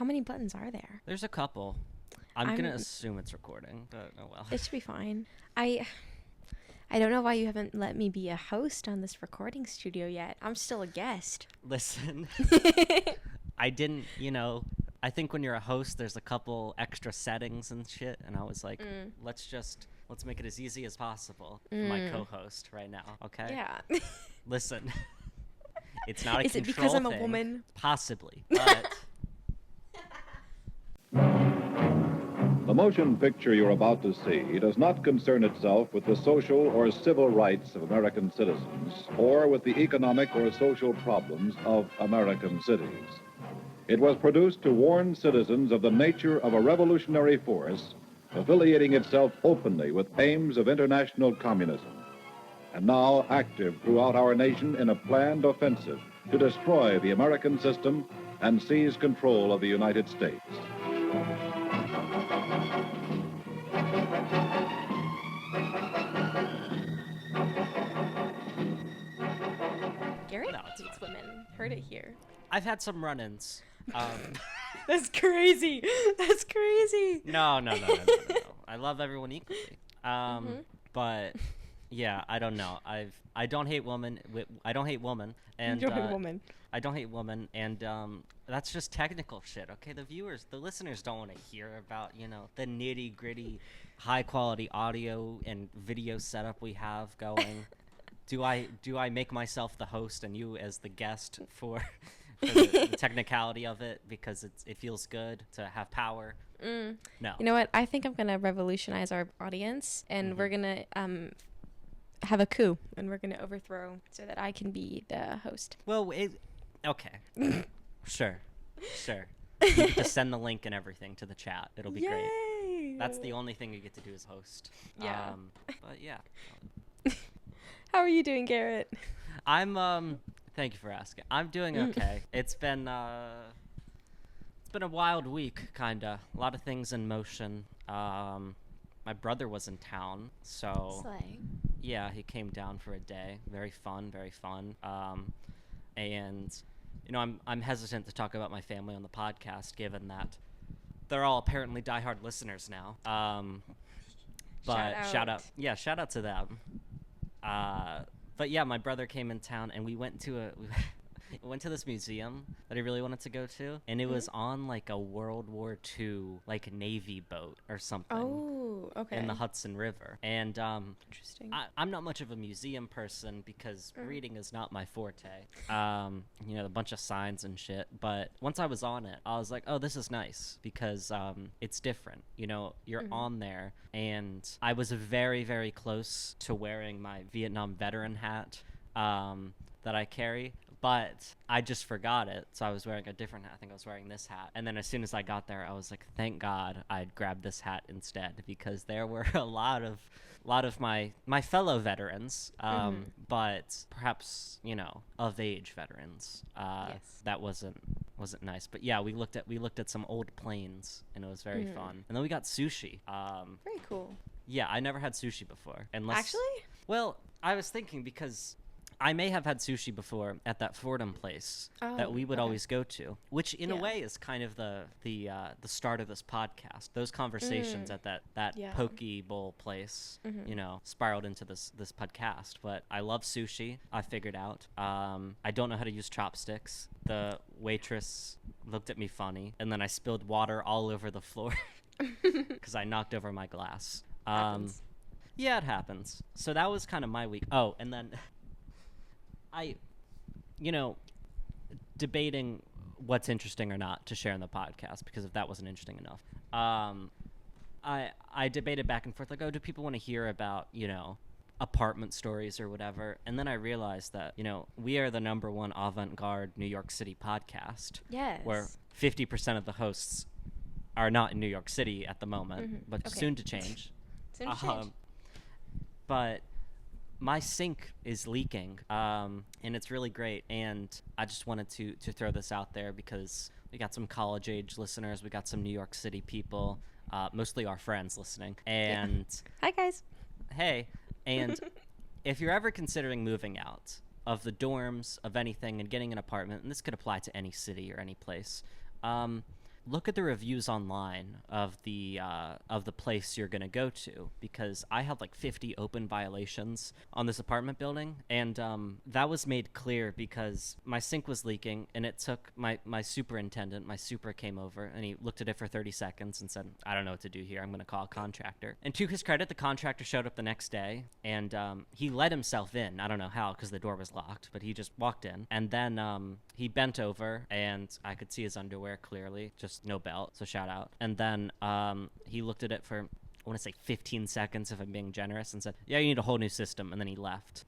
How many buttons are there? There's a couple. I'm gonna assume it's recording, but oh well. It should be fine. I don't know why you haven't let me be a host on this recording studio yet. I'm still a guest. Listen, I didn't, I think when you're a host, there's a couple extra settings and shit, and I was like, let's make it as easy as possible for my co-host right now, okay? Yeah. Listen, it's not a Is control it because I'm a thing. woman? Possibly, but... The motion picture you're about to see does not concern itself with the social or civil rights of American citizens or with the economic or social problems of American cities. It was produced to warn citizens of the nature of a revolutionary force affiliating itself openly with aims of international communism, and now active throughout our nation in a planned offensive to destroy the American system and seize control of the United States. Garrett No, it's hates fine. women. Heard it here. I've had some run-ins. That's crazy. That's crazy. No. I love everyone equally. But yeah, I don't know. I don't hate women. I don't hate women. And You don't hate women. I don't hate women, and that's just technical shit. Okay, the listeners don't want to hear about the nitty gritty, high quality audio and video setup we have going. Do I make myself the host and you as the guest for the technicality of it because it feels good to have power? No. You know what? I think I'm gonna revolutionize our audience, and we're gonna have a coup, and we're gonna overthrow so that I can be the host. Well, okay. Sure. You get to send the link and everything to the chat. It'll be great. Yay! That's the only thing you get to do as host. Yeah. But yeah. How are you doing, Garrett? I'm thank you for asking. I'm doing okay. It's been a wild week, kinda. A lot of things in motion. My brother was in town, so Slay. yeah, he came down for a day. Very fun. And I'm hesitant to talk about my family on the podcast, given that they're all apparently diehard listeners now. But shout out to them. But yeah, my brother came in town, and we went to this museum that I really wanted to go to, and it was on like a World War II like Navy boat or something. Oh, okay. In the Hudson River. And Interesting. I'm not much of a museum person because reading is not my forte. A bunch of signs and shit. But once I was on it, I was like, oh, this is nice because it's different. You're on there, and I was very, very close to wearing my Vietnam veteran hat that I carry, but I just forgot it, so I was wearing a different hat. I think I was wearing this hat, and then as soon as I got there, I was like, thank God I'd grabbed this hat instead, because there were a lot of my fellow veterans, but perhaps of age veterans. Yes. That wasn't nice, but yeah, we looked at some old planes, and it was very fun, and then we got sushi. Very cool. Yeah, I never had sushi before, Actually? Well, I was thinking because I may have had sushi before at that Fordham place that we would always go to, which in a way is kind of the start of this podcast. Those conversations at that poke bowl place, spiraled into this podcast. But I love sushi. I figured out. I don't know how to use chopsticks. The waitress looked at me funny, and then I spilled water all over the floor because I knocked over my glass. Happens. Yeah, it happens. So that was kind of my week. Oh, and then debating what's interesting or not to share in the podcast, because if that wasn't interesting enough, I debated back and forth, like, oh, do people want to hear about, apartment stories or whatever? And then I realized that, we are the #1 avant-garde New York City podcast. Yes. Where 50% of the hosts are not in New York City at the moment, but soon to change. But my sink is leaking, and it's really great, and I just wanted to throw this out there because we got some college-age listeners, we got some New York City people, mostly our friends listening, and... Hi, guys. Hey, and if you're ever considering moving out of the dorms, of anything, and getting an apartment, and this could apply to any city or any place, look at the reviews online of the place you're gonna go to, because I had like 50 open violations on this apartment building, and that was made clear because my sink was leaking, and it took my superintendent, my super came over, and he looked at it for 30 seconds and said, I don't know what to do here, I'm gonna call a contractor. And to his credit, the contractor showed up the next day, and he let himself in. I don't know how, because the door was locked, but he just walked in, and then he bent over, and I could see his underwear clearly, just no belt, so shout out. And then he looked at it for, I want to say 15 seconds if I'm being generous, and said, yeah, you need a whole new system, and then he left.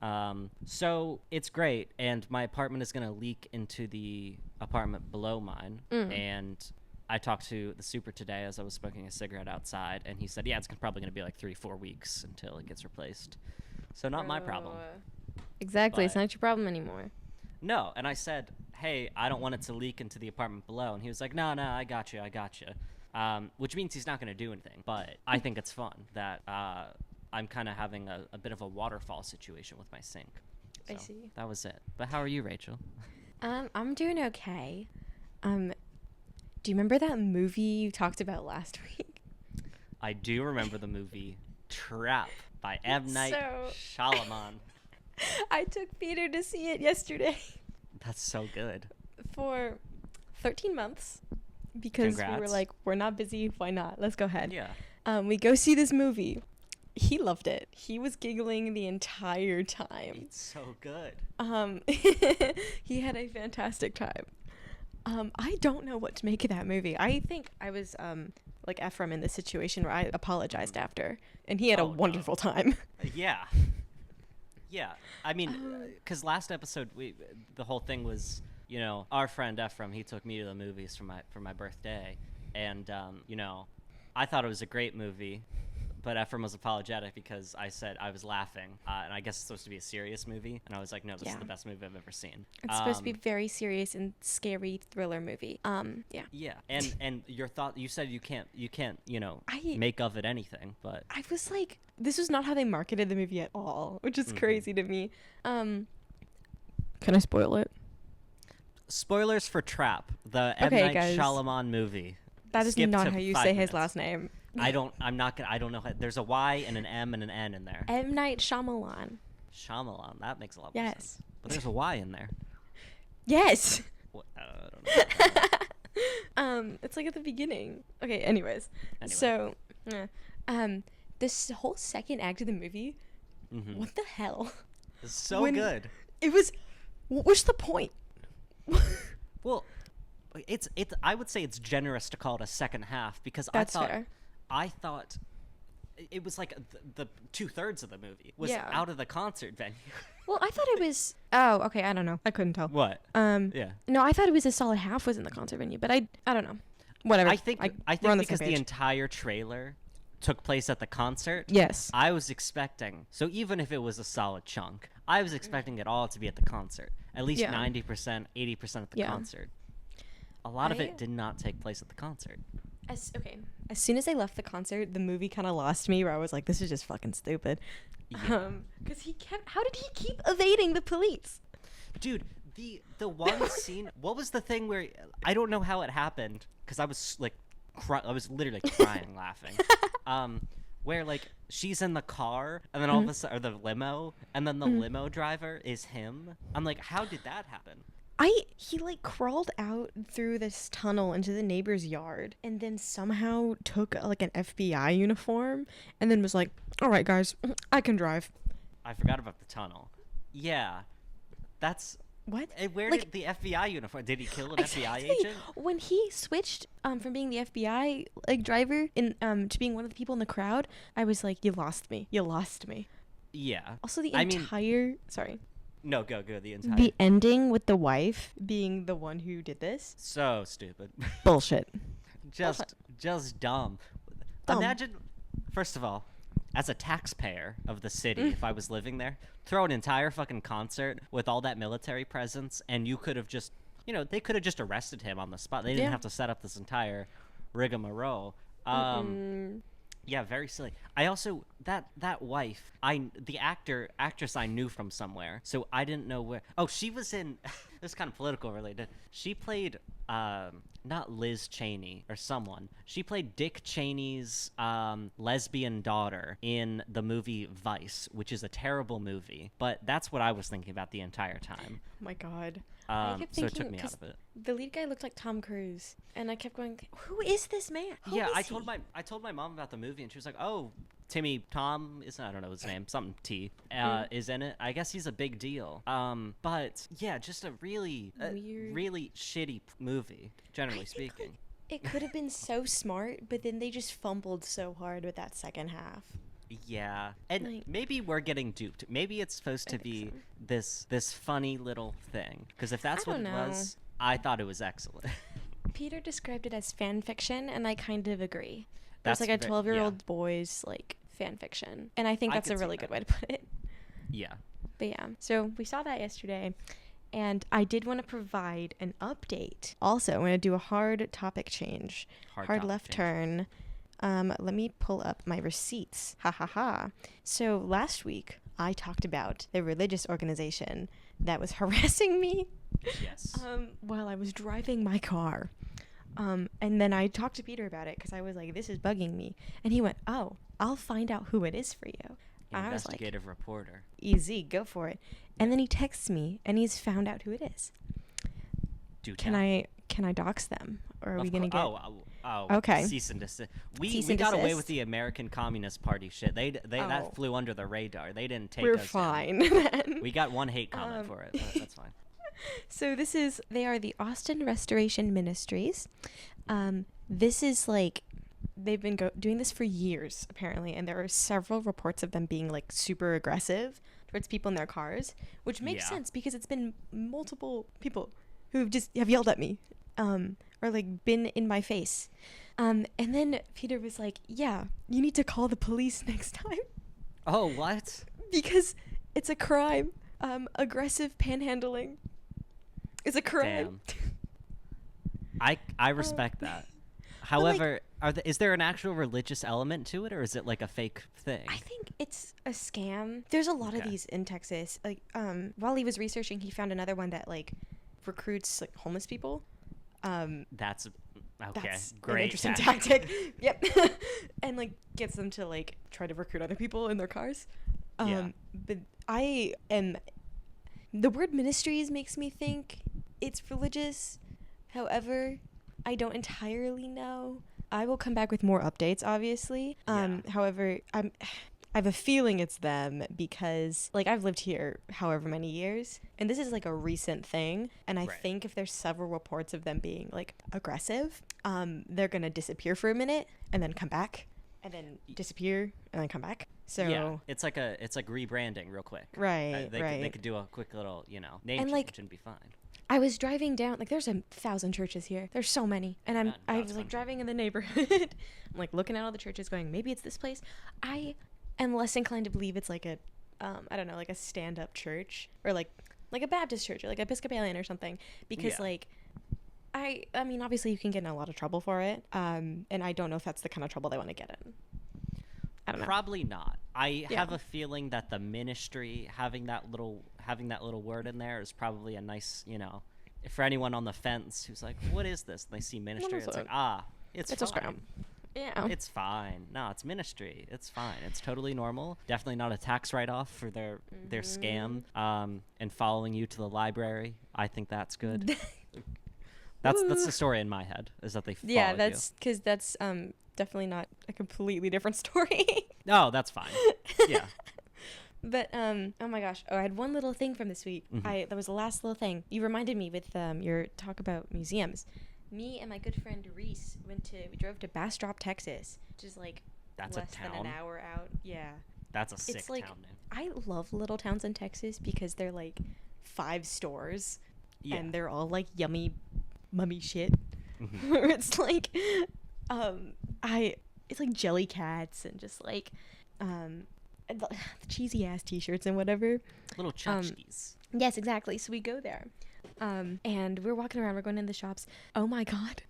So it's great, and my apartment is going to leak into the apartment below mine, and I talked to the super today as I was smoking a cigarette outside, and he said, yeah, it's probably going to be like 3-4 weeks until it gets replaced. So not my problem. Exactly, it's But- not your problem anymore. No, and I said, hey, I don't want it to leak into the apartment below. And he was like, no, I got you. Which means he's not going to do anything. But I think it's fun that I'm kind of having a bit of a waterfall situation with my sink. I So see. That was it. But how are you, Rachel? I'm doing okay. Do you remember that movie you talked about last week? I do remember the movie Trap by M. Night Shyamalan. I took Peter to see it yesterday That's so good. for 13 months because we were Congrats. like, we're not busy, why not? Let's go ahead. Yeah. We go see this movie. He loved it. He was giggling the entire time. It's so good. He had a fantastic time. I don't know what to make of that movie. I think I was like Ephraim in this situation where I apologized after, and he had a Oh, no. wonderful time. Yeah. Yeah. I mean, because last episode, the whole thing was, you know, our friend Ephraim, he took me to the movies for my birthday. And, you know, I thought it was a great movie. But Ephraim was apologetic because I said I was laughing. And I guess it's supposed to be a serious movie. And I was like, no, this is the best movie I've ever seen. It's supposed to be very serious and scary thriller movie. Yeah. Yeah. And your thought, you said you can't, you know, I- make of it anything. But I was like, this was not how they marketed the movie at all, which is crazy to me. Can I spoil it? spoilers for Trap, the M. Okay, Night guys. Shyamalan movie. That is Skip not to how you 5 say his minutes. last name. I don't know. There's a Y and an M and an N in there. M. Night Shyamalan. Shyamalan. That makes a lot more Yes. sense. But there's a Y in there. Yes. What? I don't know. It's like at the beginning. Okay, anyways. Anyway. So, this whole second act of the movie, Mhm. what the hell? It's so When- good. It was, what's the point? Well, it's I would say it's generous to call it a second half because That's fair. I thought it was like the 2/3 of the movie was Yeah. out of the concert venue. Well, I thought it was, oh, okay, I don't know. I couldn't tell. What? Yeah. No, I thought it was a solid half was in the concert venue, but I don't know. Whatever. I think we're on the because same the page. entire trailer took place at the concert. Yes. I was expecting, so even if it was a solid chunk, I was expecting it all to be at the concert. At least Yeah. 90%, 80% at the Yeah. concert. A lot of I- it did not take place at the concert. As soon as I left the concert, the movie kind of lost me where I was like, this is just fucking stupid. Yeah. Because how did he keep evading the police? Dude, the one scene, what was the thing where, I don't know how it happened, because I was like, I was literally crying laughing. Where like she's in the car, and then all of a sudden, or the limo, and then the limo driver is him. I'm like, how did that happen? He like crawled out through this tunnel into the neighbor's yard and then somehow took like an FBI uniform and then was like, all right, guys, I can drive. I forgot about the tunnel. Yeah, that's. What? Where Like- did the FBI uniform? Did he kill an FBI Exactly. agent? When he switched from being the FBI like driver in to being one of the people in the crowd, I was like, you lost me. Yeah. Also, the I mean- entire sorry, No, go the entire. the ending with the wife being the one who did this, So stupid. bullshit. just dumb. Dumb. Imagine, first of all, as a taxpayer of the city, if I was living there, throw an entire fucking concert with all that military presence, and you could have just, they could have just arrested him on the spot. They didn't Yeah. have to set up this entire rigmarole. Yeah, very silly. I also that wife, the actress I knew from somewhere, so I didn't know where. Oh, she was in. This is kind of political related. She played not Liz Cheney or someone. She played Dick Cheney's lesbian daughter in the movie Vice, which is a terrible movie. But that's what I was thinking about the entire time. Oh my god. I kept So thinking, it took me out 'cause of it. the lead guy looked like Tom Cruise, and I kept going, "Who is this man? Who Yeah, is I he?" told my mom about the movie, and she was like, "Oh, Tom is, I don't know his name, something T, is in it. I guess he's a big deal." But yeah, just a really Weird. really shitty movie, generally speaking. It could have been so smart, but then they just fumbled so hard with that second half. Yeah, and Like- maybe we're getting duped. Maybe it's supposed to think be so. this funny little thing. Because if that's I what don't it know. was, I thought it was excellent. Peter described it as fan fiction, and I kind of agree. That's It's like a ve- 12-year-old boy's like fan fiction, and I think I that's could a see really that. good way to put it. Yeah. But yeah, so we saw that yesterday, and I did want to provide an update. Also, I'm going to do a hard topic change. Hard topic left change. turn. Let me pull up my receipts. Ha ha ha. So last week, I talked about the religious organization that was harassing me Yes. while I was driving my car. And then I talked to Peter about it because I was like, this is bugging me. And he went, oh, I'll find out who it is for you. I was like, Investigative reporter. easy, go for it. And then he texts me and he's found out who it is. Do Can I dox them? Or are we going to get... Okay. Cease and desist. Cease We and got away desist? with the American Communist Party shit. They Oh. that flew under the radar. They didn't take We're us down. fine then. We got one hate comment for it. That's fine. So they are the Austin Restoration Ministries. This is like, they've been doing this for years, apparently, and there are several reports of them being like super aggressive towards people in their cars, which makes Yeah. sense because it's been multiple people who have yelled at me, or like been in my face. And then Peter was like, yeah, you need to call the police next time Oh, what? because it's a crime. Aggressive panhandling is a crime. Damn. I respect that. However, is there an actual religious element to it, or is it like a fake thing? I think it's a scam. There's a lot of Okay. these in Texas. Like, while he was researching, he found another one that like recruits like homeless people. That's okay. That's Great. an interesting tactic. Yep. And like gets them to like try to recruit other people in their cars. Yeah. But the word ministries makes me think it's religious. However, I don't entirely know. I will come back with more updates, obviously. Yeah. However, I have a feeling it's them because, like, I've lived here however many years, and this is, like, a recent thing, and I Right. think if there's several reports of them being, like, aggressive, they're gonna disappear for a minute, and then come back, and then disappear, and then come back. So, Yeah, it's like rebranding real quick. right, They right. could do a quick little, name And, change like, and be fine. I was driving down, like, there's 1,000 churches here. There's so many. And I that's was, fun. like, driving in the neighborhood. I'm, like, looking at all the churches going, maybe it's this place. I am less inclined to believe it's, like, a, I don't know, like, a stand-up church. Or, like a Baptist church or, like, Episcopalian or something. Because, Yeah. like, I mean, obviously you can get in a lot of trouble for it. And I don't know if that's the kind of trouble they want to get in. I don't know. Probably not. I Yeah. have a feeling that the ministry having that little word in there is probably a nice, for anyone on the fence who's like, what is this? And they see ministry, is it's it? like, it's It's a fine. scam. Yeah. It's fine. No, it's ministry. It's fine. It's totally normal. Definitely not a tax write-off for their scam. And following you to the library, I think that's good. That's the story in my head, is that they followed Yeah, you. that's because that's definitely not a completely different story. No, that's fine. Yeah. But oh my gosh, I had one little thing from this week. Mhm. That was the last little thing. You reminded me with your talk about museums. Me and my good friend Reese we drove to Bastrop, Texas, which is like That's a less than town. an hour out. Yeah. That's a sick It's like town name. I love little towns in Texas because they're like 5 stores Yeah. and they're all like yummy mummy shit. Mhm. Where it's like it's like jelly cats and just like the cheesy ass t-shirts and whatever. Little tchotchkes. Yes, exactly. So we go there. And we're walking around, we're going in the shops. Oh my god.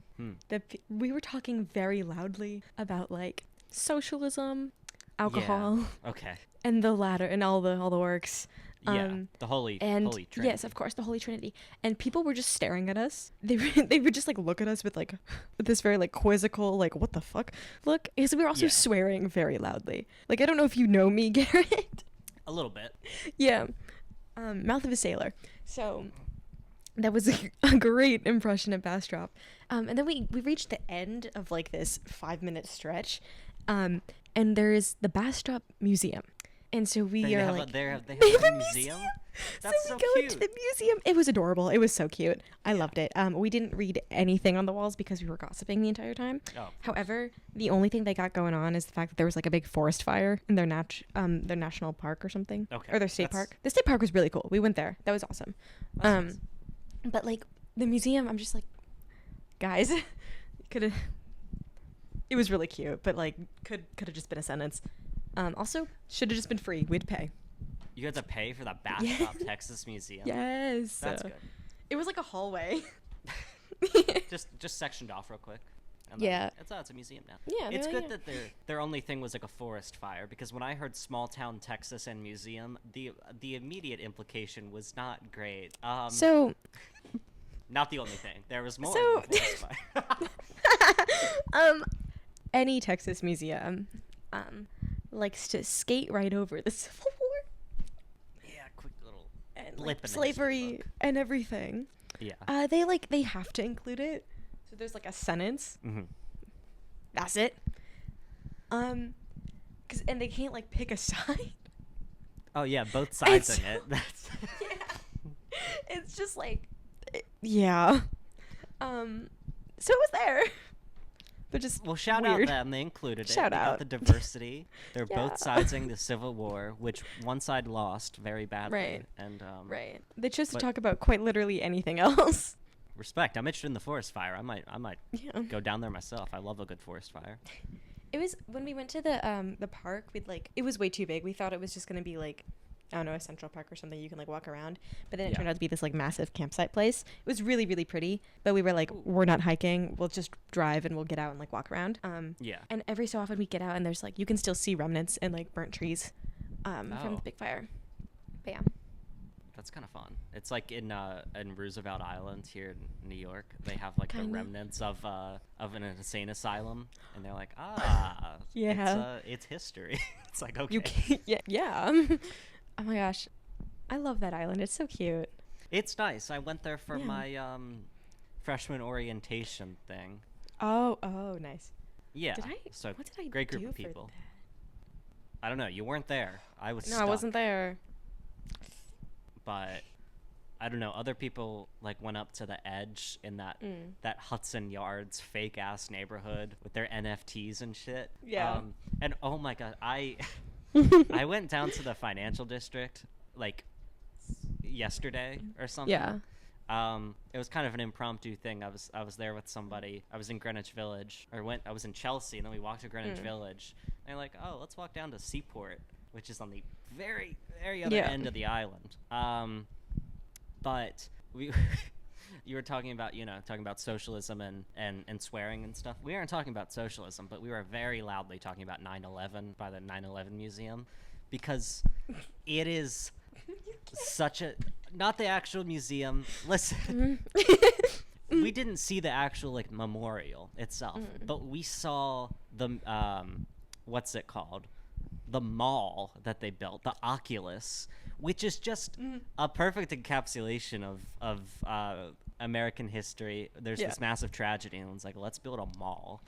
We were talking very loudly about like socialism, alcohol, Okay. and the latter and all the works. The Holy Trinity. Yes, of course, the Holy Trinity. And people were just staring at us. They would just like look at us with like with this very like quizzical like what the fuck look. Because we were also swearing very loudly. Like I don't know if you know me, Garrett. A little bit. Yeah. Mouth of a sailor. So that was a great impression of Bastrop. And then we reached the end of like this 5-minute stretch. And there is the Bastrop Museum. And so they have a museum? That's so we go into the museum. It was adorable. It was so cute. I loved it. We didn't read anything on the walls because we were gossiping the entire time. However, the only thing they got going on is the fact that there was like a big forest fire in their national park or something. Or their state park. The state park was really cool. We went there. That was awesome. Nice. But like the museum, I'm just like, guys, it was really cute, but like could have just been a sentence. Also, should have just been free. We'd pay. You had to pay for the Bastrop, Texas Museum? Yes. That's good. It was like a hallway. just sectioned off real quick. Yeah. It's a museum now. Yeah. It's good that their only thing was like a forest fire, because when I heard small town Texas and museum, the immediate implication was not great. So. Not the only thing. There was more than the forest fire. Any Texas museum likes to skate right over the Civil War. Yeah, quick little and blip like, in slavery and everything. Yeah. They have to include it. So there's like a sentence. Mm-hmm. That's it. And they can't like pick a side. Oh yeah, both sides in it. That's yeah. It's just like yeah. So it was there. But just shout weird. out them. They included it. Shout they out. got the diversity. They're both siding the Civil War, which one side lost very badly. Right. And right. They chose to talk about quite literally anything else. Respect. I'm interested in the forest fire. I might go down there myself. I love a good forest fire. It was when we went to the park. It was way too big. We thought it was just gonna be like, I don't know, a Central Park or something you can like walk around, but then it turned out to be this like massive campsite place. It was really, really pretty, but we were like, we're not hiking, we'll just drive and we'll get out and like walk around. And every so often we get out and there's like, you can still see remnants and like burnt trees from the big fire. But yeah, that's kind of fun. It's like in Roosevelt Island here in New York, they have like the remnants of an insane asylum, and they're like, it's history. It's like, okay, you can't, yeah. Oh my gosh, I love that island. It's so cute. It's nice. I went there for my freshman orientation thing. Oh, nice. Yeah. What did I great do group of for people. that? I don't know. You weren't there. I was. No, stuck. I wasn't there. But I don't know. Other people like went up to the edge in that Hudson Yards fake ass neighborhood with their NFTs and shit. Yeah. And oh my god, I went down to the financial district like yesterday or something. Yeah. It was kind of an impromptu thing. I was there with somebody. I was in Greenwich Village, I was in Chelsea, and then we walked to Greenwich Village. And they're like, oh, let's walk down to Seaport, which is on the very, very other end of the island. But you were talking about socialism and swearing and stuff. We aren't talking about socialism, but we were very loudly talking about 9/11 by the 9/11 Museum, because it is such a, not the actual museum. Listen, we didn't see the actual like memorial itself, but we saw the what's it called? The mall that they built, the Oculus, which is just a perfect encapsulation of American history. There's this massive tragedy, and it's like, let's build a mall.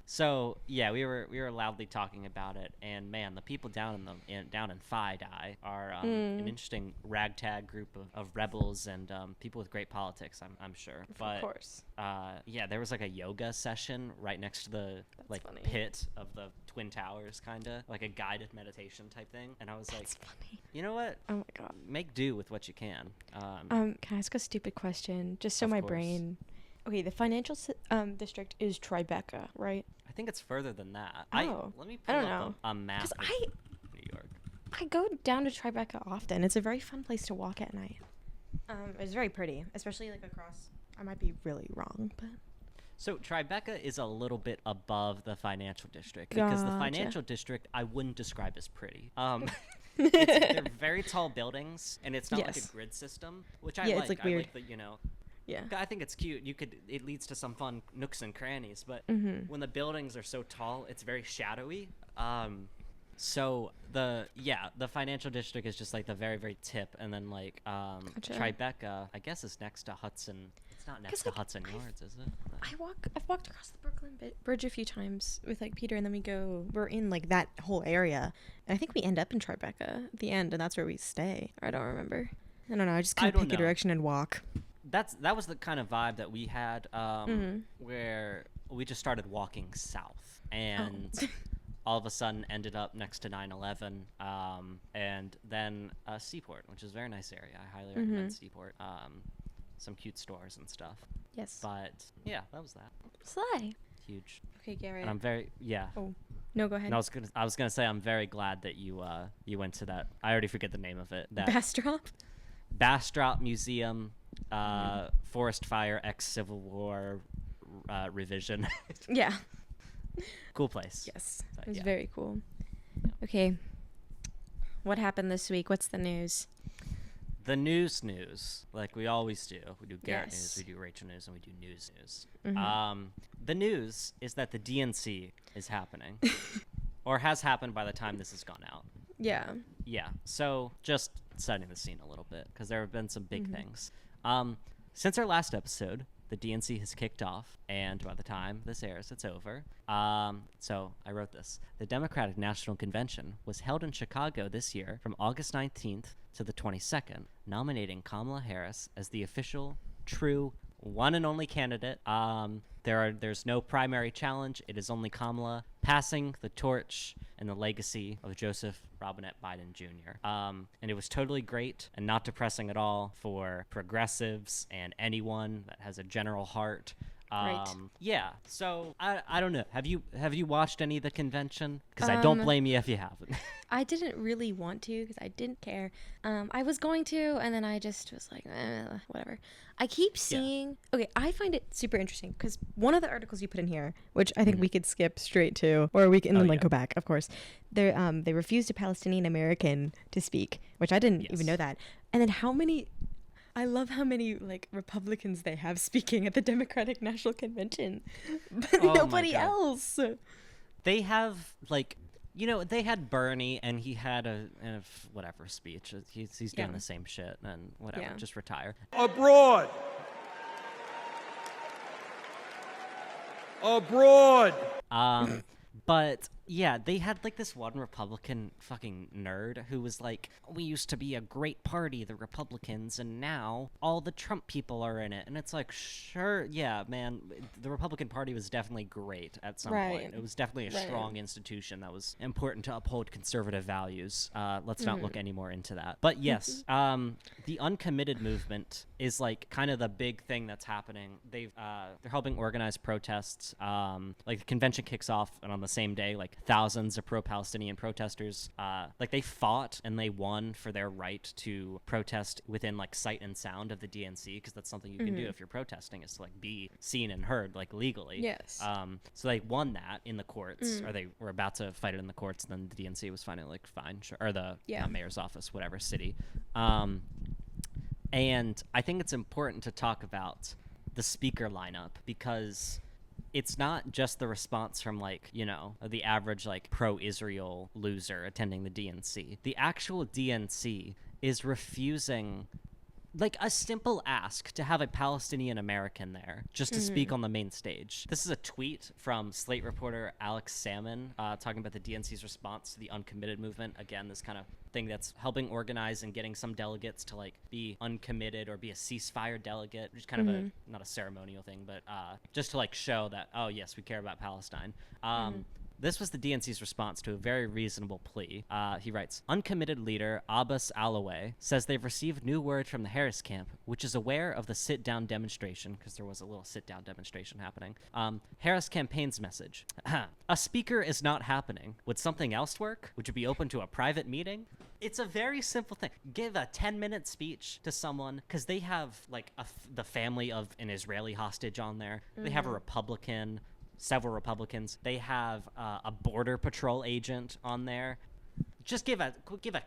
So yeah, we were loudly talking about it, and man, the people down in Phi Dai are an interesting ragtag group of rebels and people with great politics. I'm sure. But, of course. Yeah, there was like a yoga session right next to the pit of the Twin Towers, kind of like a guided meditation type thing, and I was That's funny. You know what? Oh my god. Make do with what you can. Can I ask a stupid question, just so my brain? Okay, the financial district is Tribeca, right? I think it's further than that. Oh, let me pull up a map of New York. I go down to Tribeca often. It's a very fun place to walk at night. It's very pretty, especially like across. I might be really wrong, but. So Tribeca is a little bit above the financial district, because the financial district I wouldn't describe as pretty. They're very tall buildings, and it's not like Yes. a grid system, which I Yeah, like. it's, like, I weird. like the, Yeah. I think it's cute. It leads to some fun nooks and crannies, but Mm-hmm. when the buildings are so tall, it's very shadowy. So the financial district is just like the very, very tip, and then like Gotcha. Tribeca, I guess, is next to Hudson. It's not next to like, Hudson Yards, is it? I've walked across the Brooklyn Bridge a few times with like Peter, and then we're in like that whole area, and I think we end up in Tribeca at the end, and that's where we stay. I don't remember. I don't know. I just kind of don't pick a know. direction and walk. That was the kind of vibe that we had, Mm-hmm. where we just started walking south, and all of a sudden ended up next to 9/11, and then Seaport, which is a very nice area. I highly recommend Seaport. Some cute stores and stuff. Yes. But yeah, that was that. Slay. Huge. Okay, Garrett. And I'm very Oh, no, go ahead. And I was gonna say I'm very glad that you went to that. I already forget the name of it. That Bastrop. Bastrop Museum, forest fire, ex-Civil War, revision. Yeah. Cool place. Yes. But It was yeah. very cool. Yeah. Okay. What happened this week? What's the news? The news, like we always do. We do Garrett Yes. news, we do Rachel news, and we do news. Mhm. The news is that the DNC is happening, or has happened by the time this has gone out. Yeah. Yeah. So just setting the scene a little bit, because there have been some big things. Since our last episode, the DNC has kicked off, and by the time this airs, it's over. So I wrote this. The Democratic National Convention was held in Chicago this year from August 19th to the 22nd, nominating Kamala Harris as the official, true, one and only candidate. There's no primary challenge. It is only Kamala passing the torch and the legacy of Joseph Robinette Biden Jr. And it was totally great and not depressing at all for progressives and anyone that has a general heart. Right. Yeah. So I don't know. Have you watched any of the convention? Because I don't blame you if you haven't. I didn't really want to because I didn't care. I was going to, and then I just was like, whatever. I keep seeing. Okay, I find it super interesting because one of the articles you put in here, which I think we could skip straight to, or we can go back, of course. They refused a Palestinian-American to speak, which I didn't even know that. And then how many? I love how many like Republicans they have speaking at the Democratic National Convention, but nobody else. They have like, they had Bernie, and he had a whatever speech. He's doing the same shit, and whatever, just retire. Abroad. But yeah, they had like this one Republican fucking nerd who was like, we used to be a great party, the Republicans, and now all the Trump people are in it. And it's like, sure, yeah, man, the Republican Party was definitely great at some point. It was definitely a strong institution that was important to uphold conservative values. Let's not look any more into that. But yes, the uncommitted movement is like kind of the big thing that's happening. They're helping organize protests. Like the convention kicks off, and on the same day, like thousands of pro-Palestinian protesters, like they fought and they won for their right to protest within like sight and sound of the DNC, because that's something you can do if you're protesting, is to like be seen and heard like legally. Yes. So they won that in the courts, or they were about to fight it in the courts, and then the DNC was finally like, fine, sure, or the not mayor's office, whatever city. And I think it's important to talk about the speaker lineup, because it's not just the response from like, the average like pro-Israel loser attending the DNC. The actual DNC is refusing like a simple ask to have a Palestinian-American there just to speak on the main stage. This is a tweet from Slate reporter Alex Salmon talking about the DNC's response to the uncommitted movement. Again, this kind of thing that's helping organize and getting some delegates to like be uncommitted or be a ceasefire delegate, which is kind of a not a ceremonial thing, but just to like show that, oh yes, we care about Palestine. This was the DNC's response to a very reasonable plea. He writes, uncommitted leader Abbas Alaway says they've received new word from the Harris camp, which is aware of the sit-down demonstration, because there was a little sit-down demonstration happening. Harris campaign's message. A speaker is not happening. Would something else work? Would you be open to a private meeting? It's a very simple thing. Give a 10-minute speech to someone, because they have like the family of an Israeli hostage on there. They have a Republican, several Republicans. They have a border patrol agent on there. just give a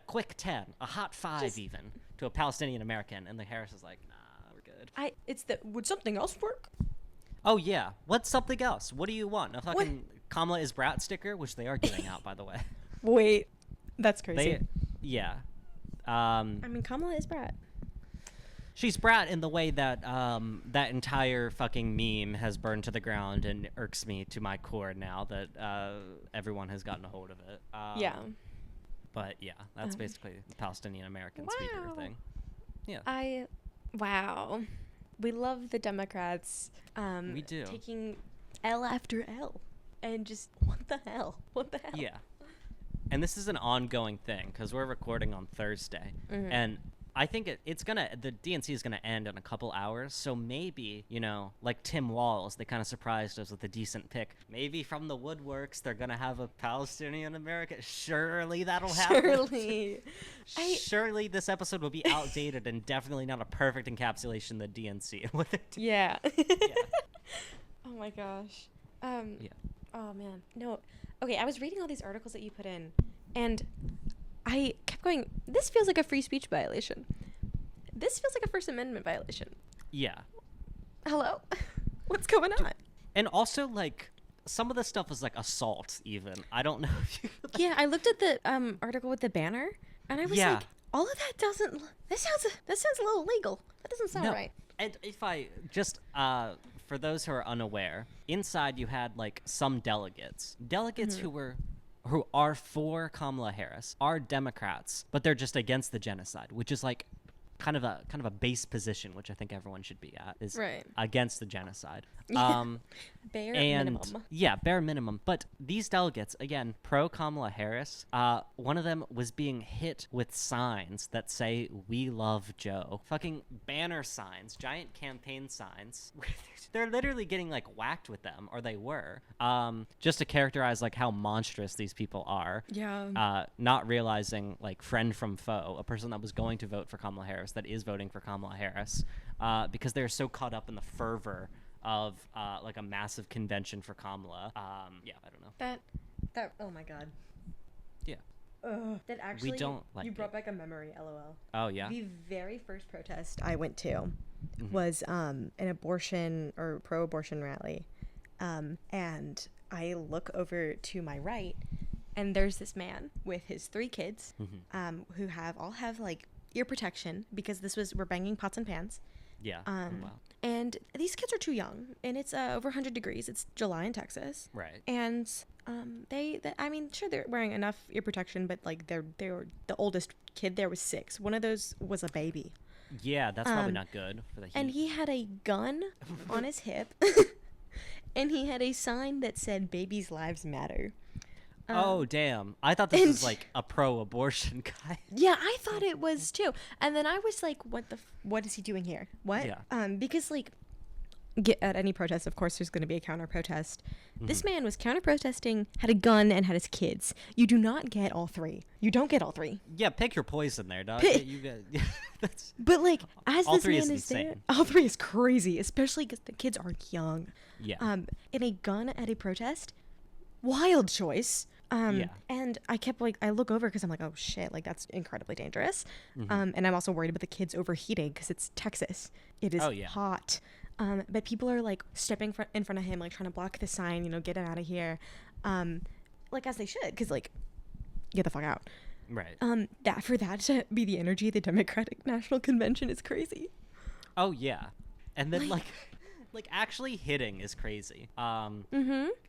quick 10, a hot 5 even, to a Palestinian-American. And the Harris is like, nah, we're good. Would something else work? Oh, yeah. What's something else? What do you want? A fucking Kamala is brat sticker, which they are giving out, by the way. Wait, that's crazy. Yeah. I mean, Kamala is brat. She's brat in the way that that entire fucking meme has burned to the ground and irks me to my core now that everyone has gotten a hold of it. Yeah. But yeah, that's basically the Palestinian-American speaker thing. Yeah. Wow. We love the Democrats We do. taking L after L. And just, what the hell? What the hell? Yeah. And this is an ongoing thing because we're recording on Thursday. And I think the DNC is gonna end in a couple hours, so maybe, like Tim Walz, they kind of surprised us with a decent pick. Maybe from the woodworks, they're gonna have a Palestinian-American. Surely that'll happen. Surely. Surely this episode will be outdated and definitely not a perfect encapsulation of the DNC. Yeah. Yeah. Oh my gosh. Yeah. Oh man. No. Okay, I was reading all these articles that you put in, and I kept going, this feels like a free speech violation. This feels like a First Amendment violation. Yeah. Hello? What's going on? And also, like, some of the stuff was like assault even. I don't know if you Yeah, I looked at the article with the banner, and I was Yeah. like, all of that doesn't, that sounds a little illegal. That doesn't sound right. And if I just for those who are unaware, inside you had like some delegates who are for Kamala Harris, are Democrats, but they're just against the genocide, which is like kind of a base position, which I think everyone should be at, is Right. against the genocide. Bare And minimum. yeah, bare minimum. But these delegates, again, pro Kamala Harris, one of them was being hit with signs that say "We love Joe." Fucking banner signs, giant campaign signs. They're literally getting like whacked with them, or they were, just to characterize like how monstrous these people are. Yeah. Not realizing like friend from foe, a person that was going to vote for Kamala Harris that is voting for Kamala Harris, because they're so caught up in the fervor of like a massive convention for Kamala. Yeah, I don't know. That oh my god. Yeah. That actually, don't like you brought it. back a memory, lol. Oh yeah. The very first protest I went to was an abortion or pro-abortion rally. And I look over to my right, and there's this man with his 3 kids who all have like ear protection because we're banging pots and pans. Yeah. Wow. And these kids are too young, and it's over 100 degrees. It's July in Texas. Right. And I mean, sure, they're wearing enough ear protection, but like they were the oldest kid there was 6. One of those was a baby. Yeah, that's probably not good for the heat. And he had a gun on his hip, and he had a sign that said "Babies' Lives Matter." Oh damn! I thought this was like a pro-abortion guy. Yeah, I thought it was too. And then I was like, what is he doing here? What? Yeah. Because like at any protest, of course there's going to be a counter protest. This man was counter protesting, had a gun, and had his kids. You do not get all 3. You don't get all 3. Yeah, pick your poison there, dog. You got, that's, But like as all this 3 man is is there, insane. all 3 is crazy, especially because the kids are young. Yeah. And a gun at a protest, wild choice. Yeah. And I kept like, I look over because I'm like, oh shit, like that's incredibly dangerous. And I'm also worried about the kids overheating because it's Texas. It is hot. But people are like stepping in front of him, like trying to block the sign, get it out of here. Like as they should, because like, get the fuck out. Right. For that to be the energy of the Democratic National Convention is crazy. Oh yeah. And then like actually hitting is crazy. And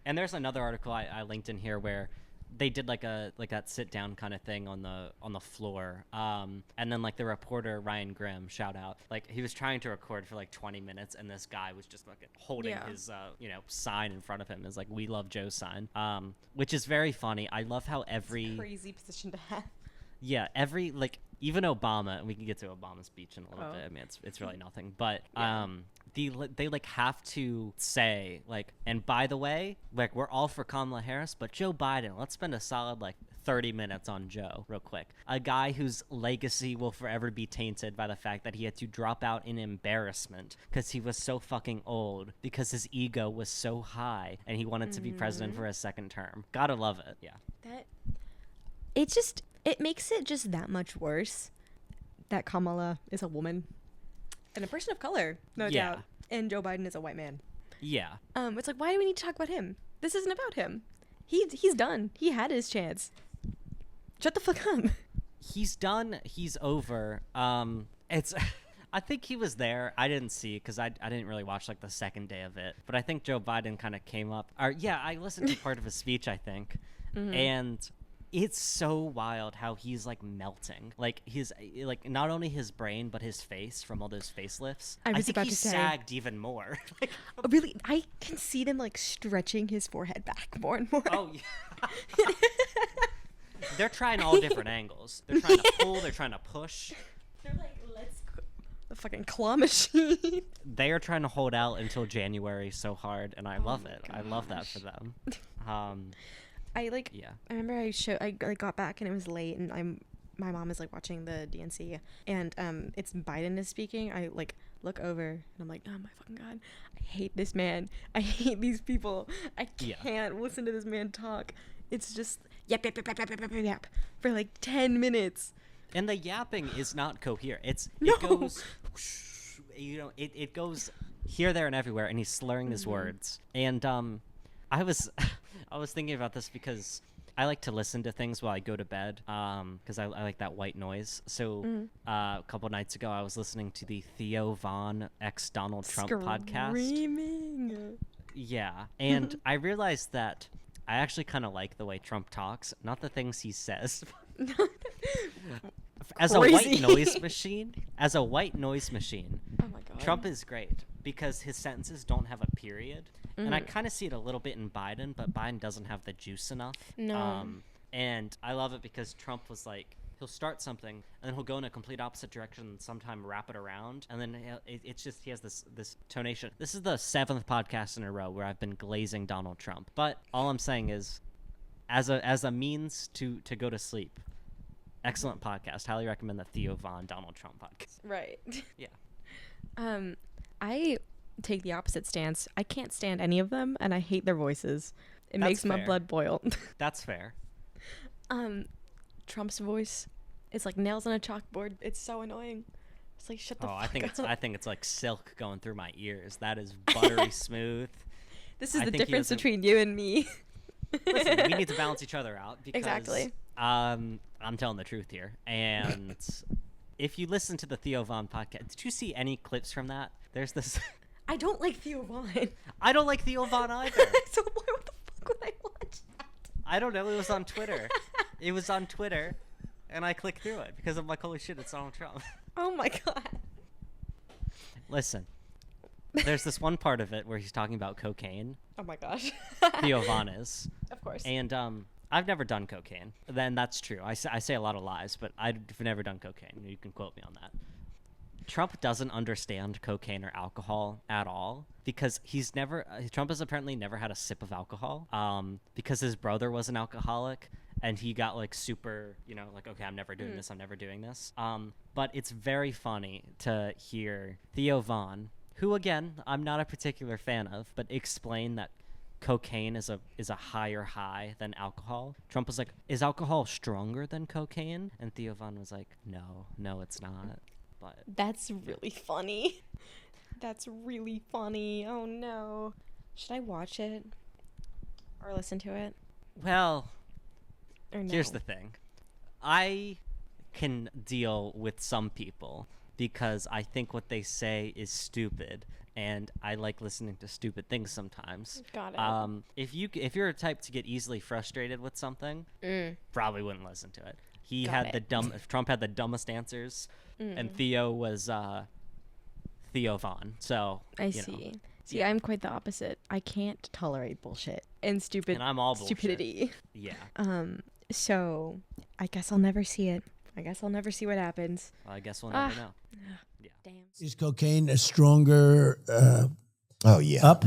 there's another article I linked in here where they did like that sit down kind of thing on the floor. And then like the reporter Ryan Grimm, shout out, like he was trying to record for like 20 minutes, and this guy was just like holding his sign in front of him, is like "We love Joe" sign, which is very funny. I love how every Crazy position to have. Yeah, every like even Obama, and we can get to Obama's speech in a little bit. I mean, it's really nothing, but they like have to say like, and by the way, like we're all for Kamala Harris, but Joe Biden, let's spend a solid like 30 minutes on Joe real quick. A guy whose legacy will forever be tainted by the fact that he had to drop out in embarrassment because he was so fucking old, because his ego was so high and he wanted to be president for a second term. Gotta love it. Yeah. It makes it just that much worse that Kamala is a woman and a person of color, no doubt, and Joe Biden is a white man. Yeah. It's like, why do we need to talk about him? This isn't about him. He's done. He had his chance. Shut the fuck up. He's done. He's over. It's. I think he was there. I didn't see it because I didn't really watch like the second day of it. But I think Joe Biden kind of came up. I listened to part of his speech, I think, and it's so wild how he's like melting. Like his not only his brain but his face from all those facelifts. I think he sagged even more. Like, really, I can see them like stretching his forehead back more and more. Oh yeah. They're trying all different angles. They're trying to pull. They're trying to push. They're like, let's go. The fucking claw machine. They are trying to hold out until January so hard, and I love it. Gosh. I love that for them. I remember I got back and it was late, and my mom is like watching the DNC, and it's Biden is speaking. I like look over and I'm like, oh my fucking god, I hate this man. I hate these people. I can't listen to this man talk. It's just yap for like 10 minutes. And the yapping is not coherent. It goes, it goes here, there, and everywhere, and he's slurring his words. And I was thinking about this because I like to listen to things while I go to bed, because I like that white noise. So a couple nights ago, I was listening to the Theo Von ex Donald Trump podcast. Screaming. Yeah, and I realized that I actually kind of like the way Trump talks, not the things he says. As a white noise machine, oh my god, Trump is great because his sentences don't have a period. And I kind of see it a little bit in Biden, but Biden doesn't have the juice enough. No. And I love it because Trump was like, he'll start something and then he'll go in a complete opposite direction and sometime wrap it around. And then it's just, he has this tonation. This is the 7th podcast in a row where I've been glazing Donald Trump. But all I'm saying is, as a means to go to sleep, excellent podcast. Highly recommend the Theo Von Donald Trump podcast. Right. Yeah. I take the opposite stance. I can't stand any of them, and I hate their voices. It makes my blood boil. That's fair. Trump's voice, it's like nails on a chalkboard. It's so annoying. It's like, shut the fuck up. I think it's like silk going through my ears. That is buttery smooth. This is the difference between you and me. Listen, we need to balance each other out because exactly. I'm telling the truth here. And if you listen to the Theo Von podcast, did you see any clips from that? There's this. I don't like Theo Von. I don't like Theo Von either. So what the fuck would I watch that? I don't know. It was on Twitter. It was on Twitter, and I clicked through it because I'm like, holy shit, it's Donald Trump. Oh my god. Listen, there's this one part of it where he's talking about cocaine. Oh my gosh. Theo Von is. Of course. And I've never done cocaine. Then that's true. I say a lot of lies, but I've never done cocaine. You can quote me on that. Trump doesn't understand cocaine or alcohol at all because Trump has apparently never had a sip of alcohol because his brother was an alcoholic and he got like super, like, okay, I'm never doing this. I'm never doing this. But it's very funny to hear Theo Von, who again, I'm not a particular fan of, but explain that cocaine is a higher high than alcohol. Trump was like, is alcohol stronger than cocaine? And Theo Von was like, no, it's not. But that's really funny. That's really funny. Oh no. Should I watch it or listen to it? Well, or no? Here's the thing. I can deal with some people because I think what they say is stupid and I like listening to stupid things sometimes. Got it. If you're a type to get easily frustrated with something, probably wouldn't listen to it. Trump had the dumbest answers, and Theo was Theo Von. So I see. See, I'm quite the opposite. I can't tolerate bullshit and stupid. And I'm all stupidity. Yeah. So I guess I'll never see it. I guess I'll never see what happens. Well, I guess we'll never know. Yeah. Damn. Is cocaine a stronger oh yeah. up?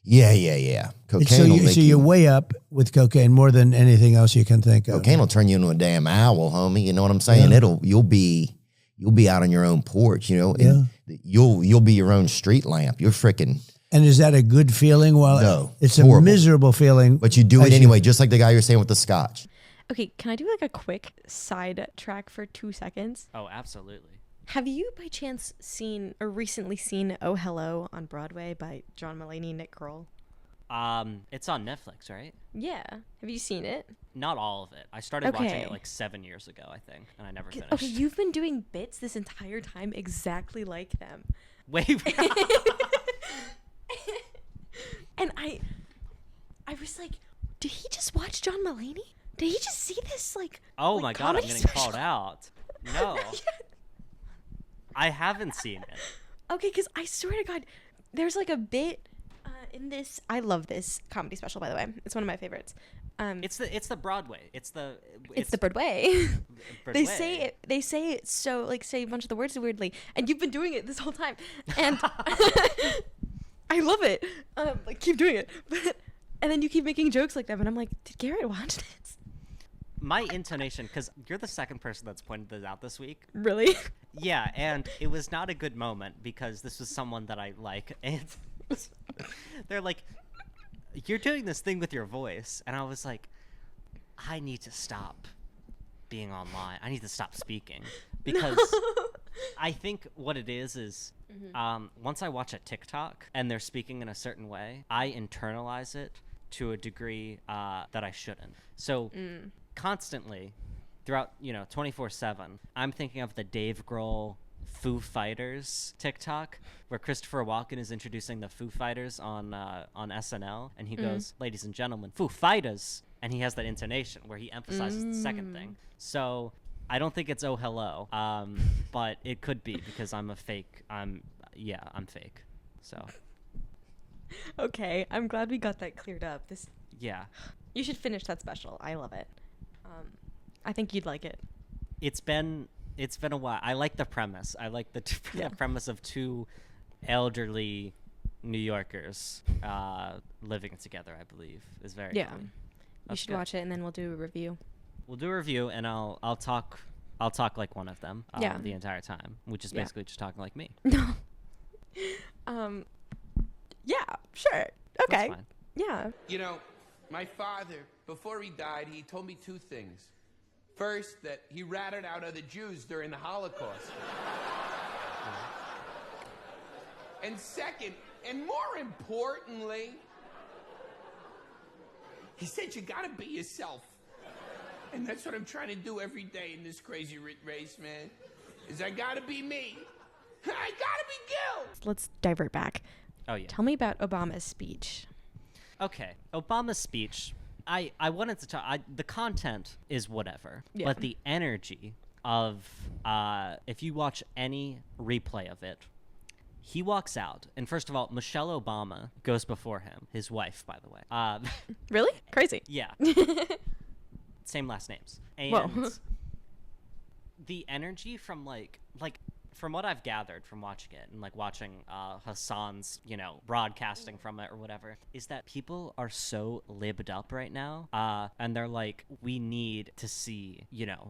Yeah. Cocaine will make you're way up with cocaine more than anything else you can think of. Cocaine will turn you into a damn owl, homie. You know what I'm saying? Yeah. You'll be out on your own porch, and you'll be your own street lamp. You're freaking. And is that a good feeling? Well, no, it's horrible. A miserable feeling. But you do it anyway, just like the guy you're saying with the scotch. Okay, can I do like a quick side track for 2 seconds? Oh, absolutely. Have you by chance seen or recently seen Oh Hello on Broadway by John Mulaney, Nick Kroll? It's on Netflix, right? Yeah. Have you seen it? Not all of it. I started watching Okay. it like 7 years ago, I think, and I never finished. Okay, you've been doing bits this entire time exactly like them. Wait. And I was like, did he just watch John Mulaney? Did he just see this like Oh like, my god, I'm comedy getting special? called out. No. I haven't seen it. Okay, because I swear to God, there's like a bit in this. I love this comedy special, by the way. It's one of my favorites. It's the Broadway. It's the Broadway. They Broadway. say it so like say a bunch of the words weirdly, and you've been doing it this whole time, and I love it. Like keep doing it, and then you keep making jokes like that, and I'm like, did Garrett watch this? My intonation, because you're the second person that's pointed this out this week. Really? Yeah, and it was not a good moment because this was someone that I like, and they're like, you're doing this thing with your voice, and I was like, I need to stop being online. I need to stop speaking because I think what it is once I watch a TikTok and they're speaking in a certain way, I internalize it to a degree that I shouldn't. So constantly throughout 24/7, I'm thinking of the Dave Grohl Foo Fighters TikTok where Christopher Walken is introducing the Foo Fighters on SNL, and he goes, "Ladies and gentlemen, Foo Fighters," and he has that intonation where he emphasizes the second thing. So I don't think it's Oh Hello, but it could be because I'm a fake. I'm fake. So Okay, I'm glad we got that cleared up. yeah, You should finish that special. I love it. I think you'd like it. it's been a while. I like the premise. I like the premise of two elderly New Yorkers living together, I believe, is very Yeah. funny. You That's should good. watch it, and then we'll do a review. We'll do a review, and I'll talk like one of them Yeah. the entire time, which is Yeah. basically just talking like me. No. Yeah, sure. Okay. That's fine. Yeah. You know, my father, before he died, he told me two things. First, that he ratted out other Jews during the Holocaust. And second, and more importantly, he said you gotta be yourself. And that's what I'm trying to do every day in this crazy race, man. Is I gotta be me. I gotta be Gil. Let's divert back. Oh yeah. Tell me about Obama's speech. Okay, Obama's speech. I wanted to talk. The content is whatever, Yeah. but the energy of if you watch any replay of it, he walks out, and first of all, Michelle Obama goes before him, his wife, by the way. Really? Crazy. Yeah, same last names, Whoa. and the energy from like from what I've gathered from watching it and like watching Hassan's broadcasting from it or whatever, is that people are so libbed up right now, and they're like, we need to see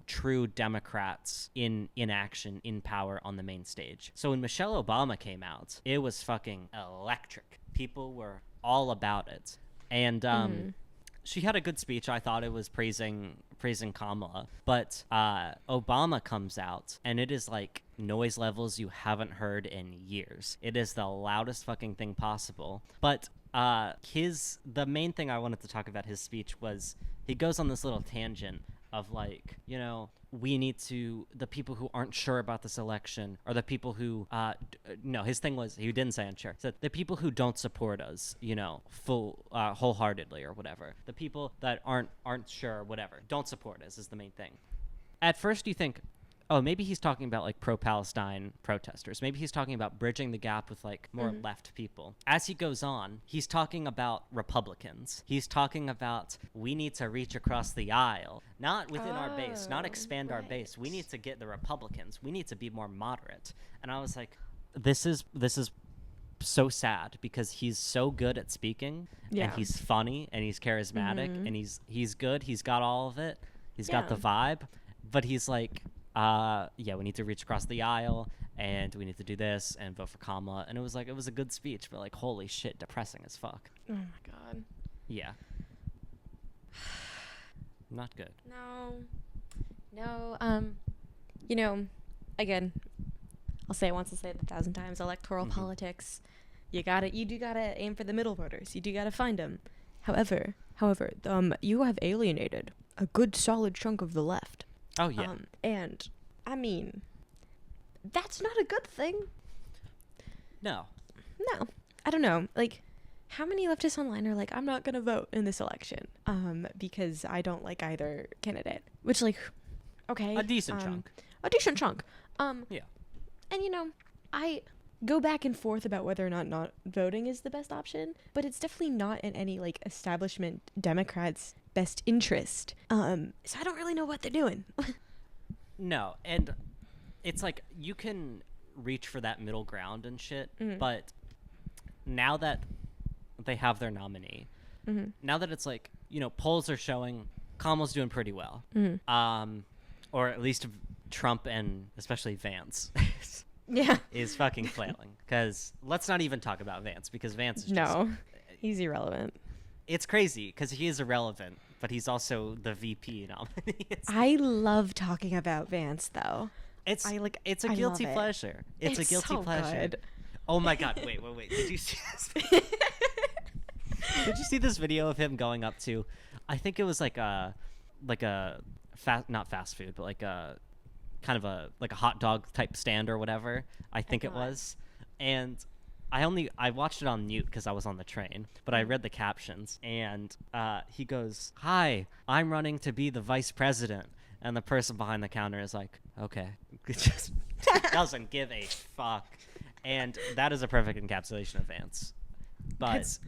true Democrats in action, in power on the main stage. So when Michelle Obama came out, it was fucking electric. People were all about it, and she had a good speech. I thought it was praising Kamala, but Obama comes out and it is like noise levels you haven't heard in years. It is the loudest fucking thing possible. But the main thing I wanted to talk about his speech was he goes on this little tangent of like, we need to, the people who aren't sure about this election, or the people who, no, his thing was, he didn't say unsure, so the people who don't support us, wholeheartedly or whatever, the people that aren't sure, whatever, don't support us is the main thing. At first you think, oh, maybe he's talking about like pro-Palestine protesters. Maybe he's talking about bridging the gap with like more left people. As he goes on, he's talking about Republicans. He's talking about we need to reach across the aisle, not within our base, not expand our base. We need to get the Republicans. We need to be more moderate. And I was like, this is so sad because he's so good at speaking, and he's funny and he's charismatic and he's good. He's got all of it. He's got the vibe, but he's like, we need to reach across the aisle, and we need to do this and vote for Kamala. And it was a good speech, but like, holy shit, depressing as fuck. Oh my God. Yeah. Not good. No. You know, again, I'll say it once, I'll say it 1,000 times. Electoral politics, you do gotta aim for the middle voters. You do gotta find them. However, you have alienated a good solid chunk of the left. Oh yeah. And I mean, that's not a good thing. No. I don't know. Like, how many leftists online are like, I'm not gonna vote in this election, because I don't like either candidate. Which, like, okay, A decent chunk. Yeah. And you know, I go back and forth about whether or not voting is the best option, but it's definitely not in any like establishment Democrats' best interest. So I don't really know what they're doing. No, and it's like you can reach for that middle ground and shit, but now that they have their nominee, now that it's like, you know, polls are showing Kamala's doing pretty well, or at least Trump and especially Vance is fucking flailing. Because let's not even talk about Vance, because Vance is just... he's irrelevant. It's crazy because he is irrelevant, but he's also the VP nominee. I love talking about Vance, though. It's a guilty pleasure. It's a guilty pleasure. Good. Oh my god! Wait! Did you see this? Did you see this video of him going up to? I think it was not fast food, but like a kind of a hot dog type stand or whatever. I think it was, and I watched it on mute because I was on the train, but I read the captions, and he goes, "Hi, I'm running to be the vice president," and the person behind the counter is like, "Okay," just doesn't give a fuck, and that is a perfect encapsulation of Vance. But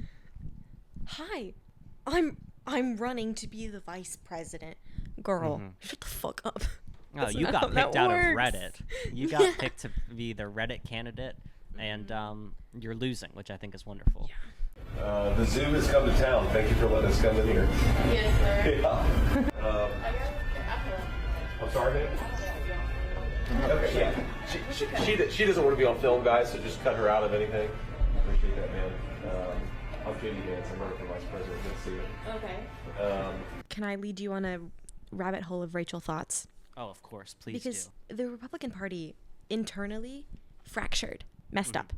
hi, I'm running to be the vice president. Girl, shut the fuck up. Oh, you got picked out of Reddit. You got picked to be the Reddit candidate, and you're losing, which I think is wonderful. The zoo has come to town. Thank you for letting us come in here. Yes, sir. Yeah. I'm sorry, man? Okay, yeah. She doesn't want to be on film, guys, so just cut her out of anything. Appreciate that, man. I'm J.D. Vance. I'm running for vice president. Good to see you. Okay. Can I lead you on a rabbit hole of Rachel thoughts? Oh, of course. Please because do. The Republican Party internally fractured, messed up.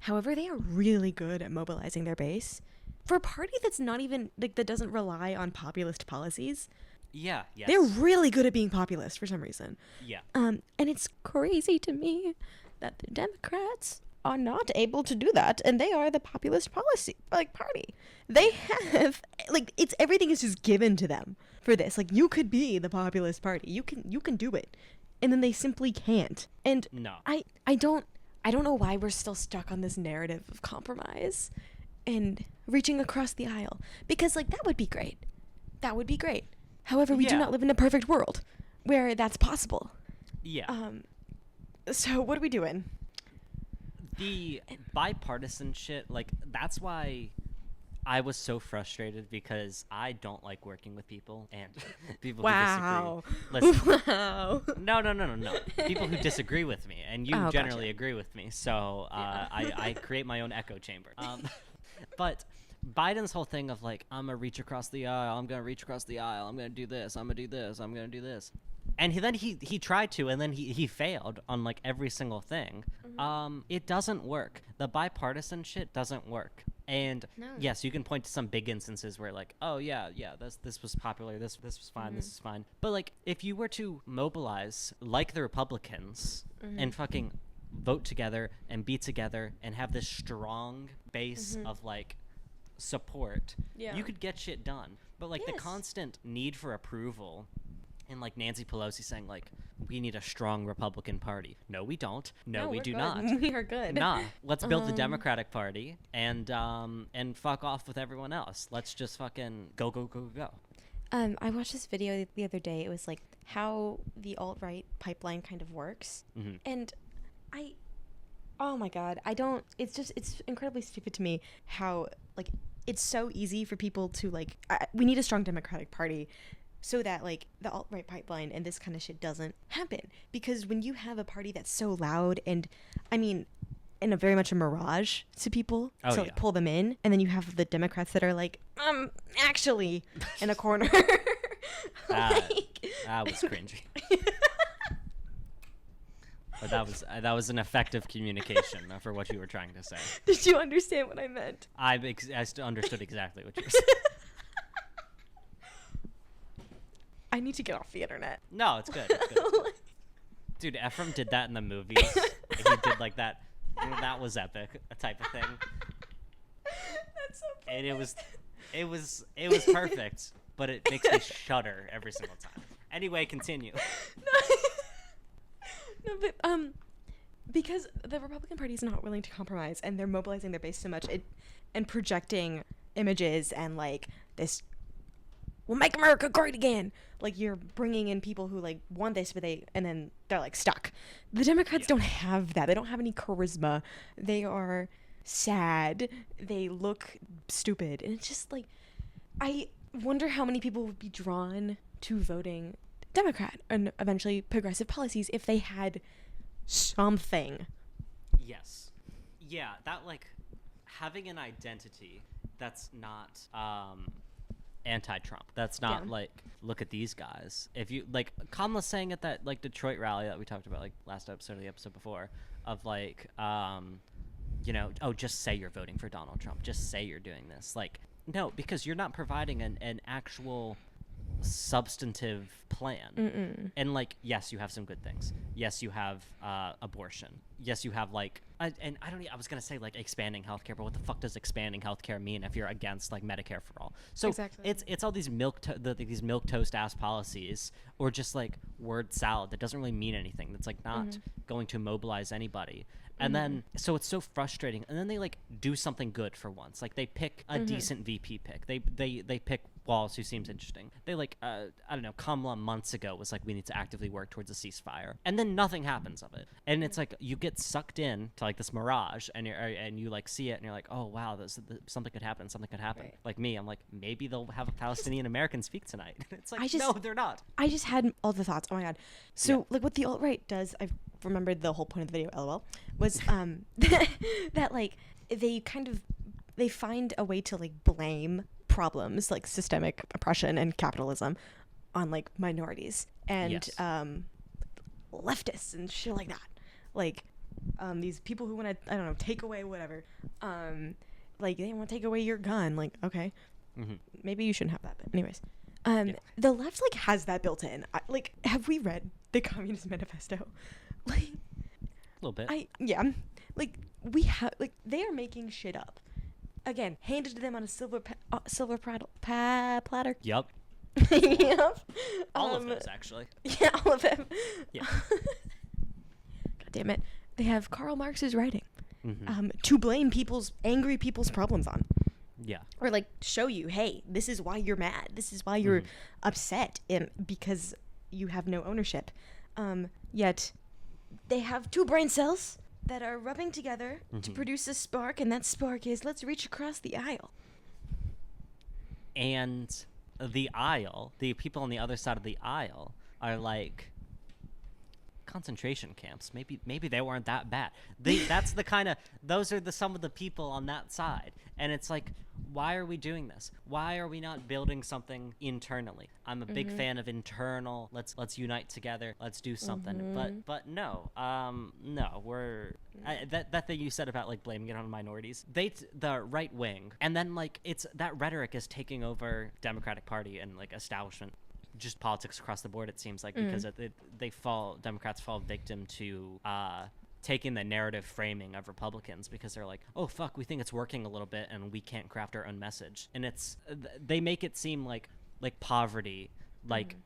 However, they are really good at mobilizing their base. For a party that's not even, like, that doesn't rely on populist policies. Yeah, yes. They're really good at being populist for some reason. Yeah. And it's crazy to me that the Democrats are not able to do that, and they are the populist policy, like, party. They have, like, it's everything is just given to them for this. Like, you could be the populist party. You can do it. And then they simply can't. And no. I don't know why we're still stuck on this narrative of compromise and reaching across the aisle, because, like, that would be great. That would be great. However, we do not live in a perfect world where that's possible. Yeah. So what are we doing? The bipartisan shit, like, that's why I was so frustrated, because I don't like working with people and people who disagree. Listen, Wow. No. People who disagree with me, and you generally agree with me, so I create my own echo chamber. But Biden's whole thing of, like, I'm going to reach across the aisle, I'm going to reach across the aisle, I'm going to do this, I'm going to do this, I'm going to do this. And then he tried to, and then he failed on, like, every single thing. It doesn't work. The bipartisan shit doesn't work. And yes, you can point to some big instances where, like, oh yeah, this was popular, this was fine, this is fine. But, like, if you were to mobilize like the Republicans and fucking vote together and be together and have this strong base of, like, support, you could get shit done. But, like, the constant need for approval, and, like, Nancy Pelosi saying, like, we need a strong Republican Party. No, we don't. No, we do not. We are good. Nah, let's build the Democratic Party and fuck off with everyone else. Let's just fucking go. I watched this video the other day. It was like how the alt-right pipeline kind of works. And oh my God, it's incredibly stupid to me how, like, it's so easy for people to, like, we need a strong Democratic Party so that, like, the alt-right pipeline and this kind of shit doesn't happen. Because when you have a party that's so loud and, I mean, and a very much a mirage to people like, pull them in, and then you have the Democrats that are like, actually, in a corner. That was cringy. But that was an effective communication for what you were trying to say. Did you understand what I meant? I understood exactly what you were saying. I need to get off the internet. No, it's good. It's good. Dude, Ephraim did that in the movies. He did like that. That was epic, a type of thing. That's so funny. And it was perfect, but it makes me shudder every single time. Anyway, continue. No, but because the Republican Party is not willing to compromise, and they're mobilizing their base so much, and projecting images and like this, we'll make America great again. Like, you're bringing in people who like want this, but and then they're like stuck. The Democrats don't have that. They don't have any charisma. They are sad. They look stupid, and it's just like, I wonder how many people would be drawn to voting Democrat and eventually progressive policies if they had something. Yes. Yeah, that like having an identity that's not anti-Trump. That's not like, look at these guys. If you like Kamala saying at that like Detroit rally that we talked about like last episode or the episode before of like you know, oh, just say you're voting for Donald Trump. Just say you're doing this. Like, no, because you're not providing an actual substantive plan. And like, yes, you have some good things. Yes, you have abortion. Yes, you have like I was gonna say like expanding healthcare, but what the fuck does expanding healthcare mean if you're against like Medicare for all? So exactly. It's all these these milk toast ass policies, or just like word salad that doesn't really mean anything. That's like not going to mobilize anybody. And then, so it's so frustrating. And then they like do something good for once. Like they pick a decent VP pick. They pick Walls, who seems interesting. They like, I don't know, Kamala months ago was like, we need to actively work towards a ceasefire. And then nothing happens of it. And it's like, you get sucked in to like this mirage, and you like see it and you're like, oh wow, something could happen. Something could happen. Right. Like me, I'm like, maybe they'll have a Palestinian-American speak tonight. It's like, no, they're not. I just had all the thoughts. Oh my God. So like what the alt-right does, I've remembered the whole point of the video, LOL, was that like they find a way to like blame problems like systemic oppression and capitalism on like minorities and leftists and shit like that. Like these people who want to, I don't know, take away whatever. Like they want to take away your gun. Like, okay, maybe you shouldn't have that. But anyways, the left like has that built in. Like, have we read the Communist Manifesto? Like, a little bit. Like we have, like they are making shit up. Again, handed to them on a silver platter. Yep. Yep. All of those, actually. Yeah, all of them. Yeah. God damn it. They have Karl Marx's writing to blame angry people's problems on. Yeah. Or like show you, hey, this is why you're mad. This is why you're upset because you have no ownership. Yet they have two brain cells that are rubbing together to produce a spark, and that spark is, let's reach across the aisle. And the aisle, the people on the other side of the aisle are like concentration camps. Maybe they weren't that bad. That's the kind of, those are some of the people on that side. And it's like, why are we doing this? Why are we not building something internally? I'm a big fan of internal, let's unite together, let's do something. But no, that thing you said about like blaming it on minorities, the right wing, and then like it's that rhetoric is taking over Democratic Party and like establishment, just politics across the board, it seems like, because Democrats fall victim to taking the narrative framing of Republicans, because they're like, oh fuck, we think it's working a little bit and we can't craft our own message. And it's they make it seem like poverty, like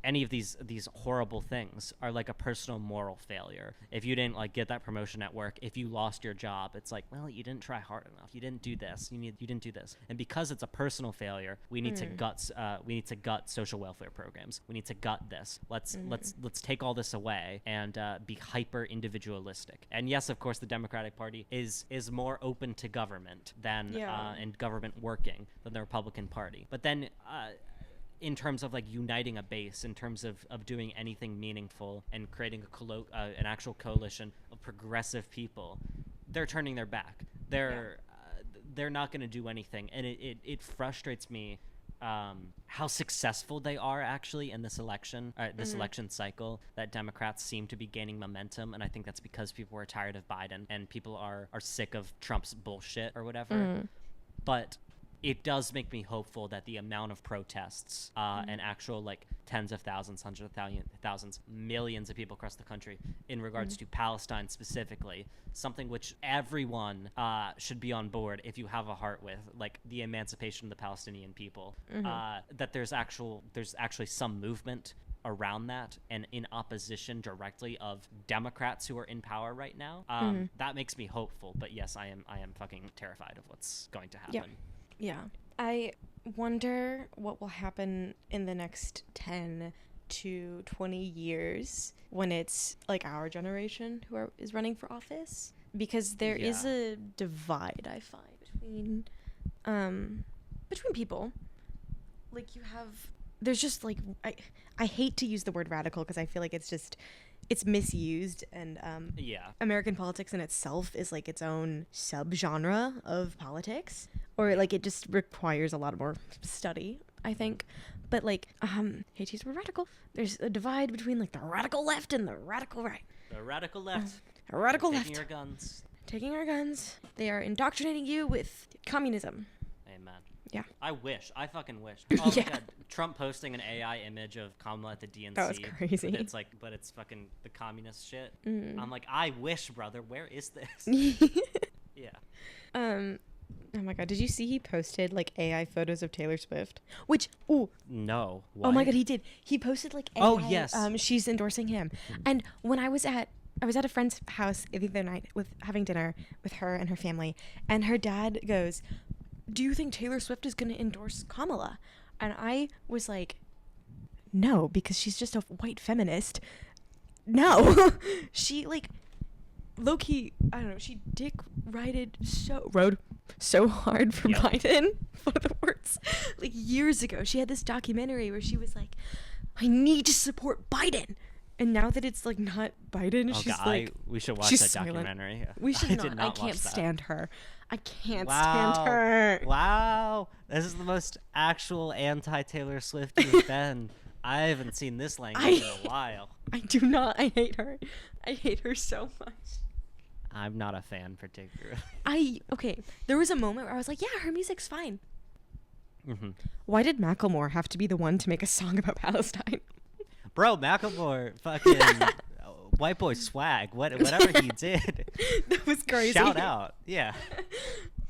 any of these horrible things are like a personal moral failure. If you didn't like get that promotion at work, if you lost your job, it's like, well, you didn't try hard enough, you didn't do this, you didn't do this. And because it's a personal failure, we need to gut social welfare programs. We need to gut this. Let's take all this away and be hyper individualistic. And yes, of course, the Democratic Party is more open to government than and government working than the Republican Party. But then in terms of like uniting a base, in terms of doing anything meaningful and creating an actual coalition of progressive people, they're turning their back. They're not going to do anything, and it frustrates me how successful they are actually in this election, election cycle, that Democrats seem to be gaining momentum. And I think that's because people are tired of Biden and people are sick of Trump's bullshit or whatever. But it does make me hopeful that the amount of protests and actual like tens of thousands, hundreds of thousands, millions of people across the country in regards to Palestine specifically, something which everyone should be on board if you have a heart with, like the emancipation of the Palestinian people, that there's actually some movement around that and in opposition directly of Democrats who are in power right now. That makes me hopeful, but yes, I am fucking terrified of what's going to happen. Yeah. I wonder what will happen in the next 10 to 20 years when it's like our generation who is running for office, because there is a divide, I find, between people. Like there's just like, I hate to use the word radical because I feel like it's misused, and American politics in itself is like its own subgenre of politics, or like it just requires a lot more study, I think. But like, hate to use the word radical. There's a divide between like the radical left and the radical right. The radical left. Taking your guns. Taking our guns. They are indoctrinating you with communism. Amen. Yeah. I fucking wish. Oh my God. Trump posting an AI image of Kamala at the DNC. That was crazy. But it's fucking the communist shit. I'm like, I wish, brother. Where is this? Yeah. Oh my God, did you see he posted like AI photos of Taylor Swift? Which, no. What? Oh my God, he did. He posted like AI. Oh yes. She's endorsing him. And when I was at a friend's house the other night having dinner with her and her family, and her dad goes, "Do you think Taylor Swift is going to endorse Kamala?" And I was like, "No, because she's just a white feminist." No. She like low-key, I don't know, she rode so hard for Biden. One of the words. Like years ago, she had this documentary where she was like, "I need to support Biden." And now that it's like not Biden, she's God, like, we should watch that documentary. We should not. I can't stand her. I can't stand her. Wow. This is the most actual anti-Taylor Swift you've been. I haven't seen this language in a while. I do not. I hate her. I hate her so much. I'm not a fan particularly. Okay. There was a moment where I was like, yeah, her music's fine. Why did Macklemore have to be the one to make a song about Palestine? Bro, Macklemore fucking white boy swag. Whatever he did. That was crazy. Shout out. Yeah.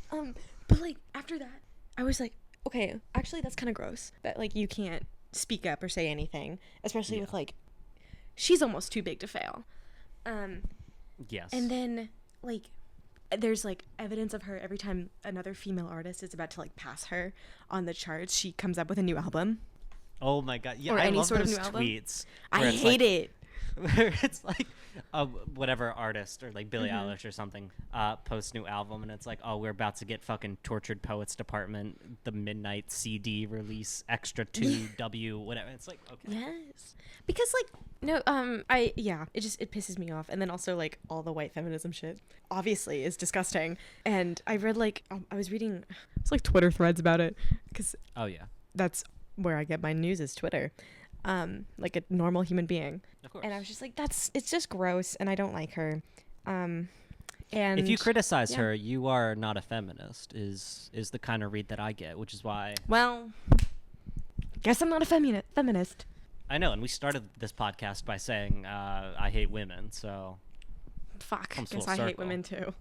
But like after that, I was like, okay, actually that's kind of gross that like you can't speak up or say anything, especially with like she's almost too big to fail. Yes. And then like there's like evidence of her every time another female artist is about to like pass her on the charts, she comes up with a new album. Oh my God. Yeah, or I any love sort those of new album. tweets. I hate it. Where it's like whatever artist or like Billie Eilish or something posts new album and it's like, oh, we're about to get fucking Tortured Poets Department the midnight CD release extra 2W whatever. It's like, okay. Yes. Because like no it pisses me off. And then also like all the white feminism shit obviously is disgusting. And I read like I was reading it's like Twitter threads about it because that's where I get my news is Twitter. Like a normal human being. Of course. And I was just like, it's just gross and I don't like her. And if you criticize her, you are not a feminist is the kind of read that I get, which is why. Well, guess I'm not a feminist. I know, and we started this podcast by saying I hate women, so. Fuck, guess I hate women too.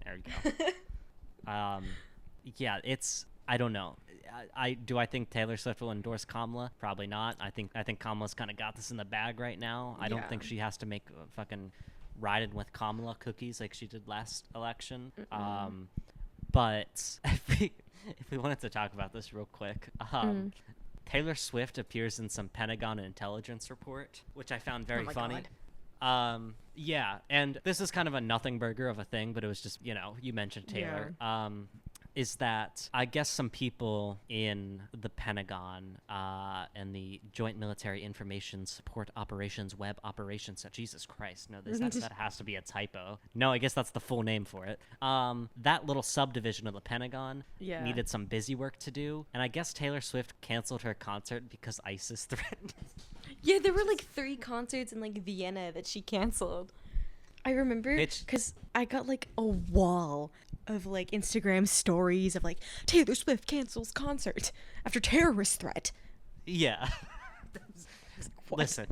There you go. Yeah, it's, I don't know. I think Taylor Swift will endorse Kamala? Probably not. I think Kamala's kind of got this in the bag right now. I don't think she has to make fucking riding with Kamala cookies like she did last election. But if we wanted to talk about this real quick, Taylor Swift appears in some Pentagon intelligence report, which I found very funny. Yeah, and this is kind of a nothing burger of a thing, but it was just, you mentioned Taylor. is that I guess some people in the Pentagon and the Joint Military Information Support Operations Web Operations, Jesus Christ, no, that has to be a typo. No, I guess that's the full name for it. That little subdivision of the Pentagon needed some busy work to do, and I guess Taylor Swift canceled her concert because ISIS threatened. Yeah, there were like 3 concerts in like Vienna that she canceled. I remember because I got like a wall of like Instagram stories of like Taylor Swift cancels concert after terrorist threat. Yeah. Listen,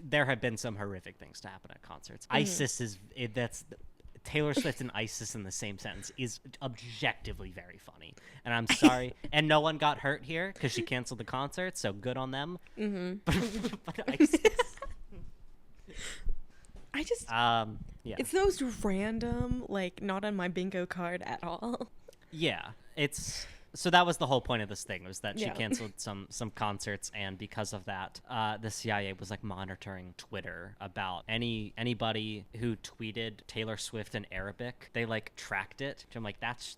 there have been some horrific things to happen at concerts. ISIS that's Taylor Swift and ISIS in the same sentence is objectively very funny. And I'm sorry. And no one got hurt here because she canceled the concert, so good on them. But ISIS. I just... yeah. It's the most random, like, not on my bingo card at all. Yeah. So that was the whole point of this thing, was that she canceled some concerts, and because of that, the CIA was like monitoring Twitter about anybody who tweeted Taylor Swift in Arabic. They like tracked it. So I'm like, that's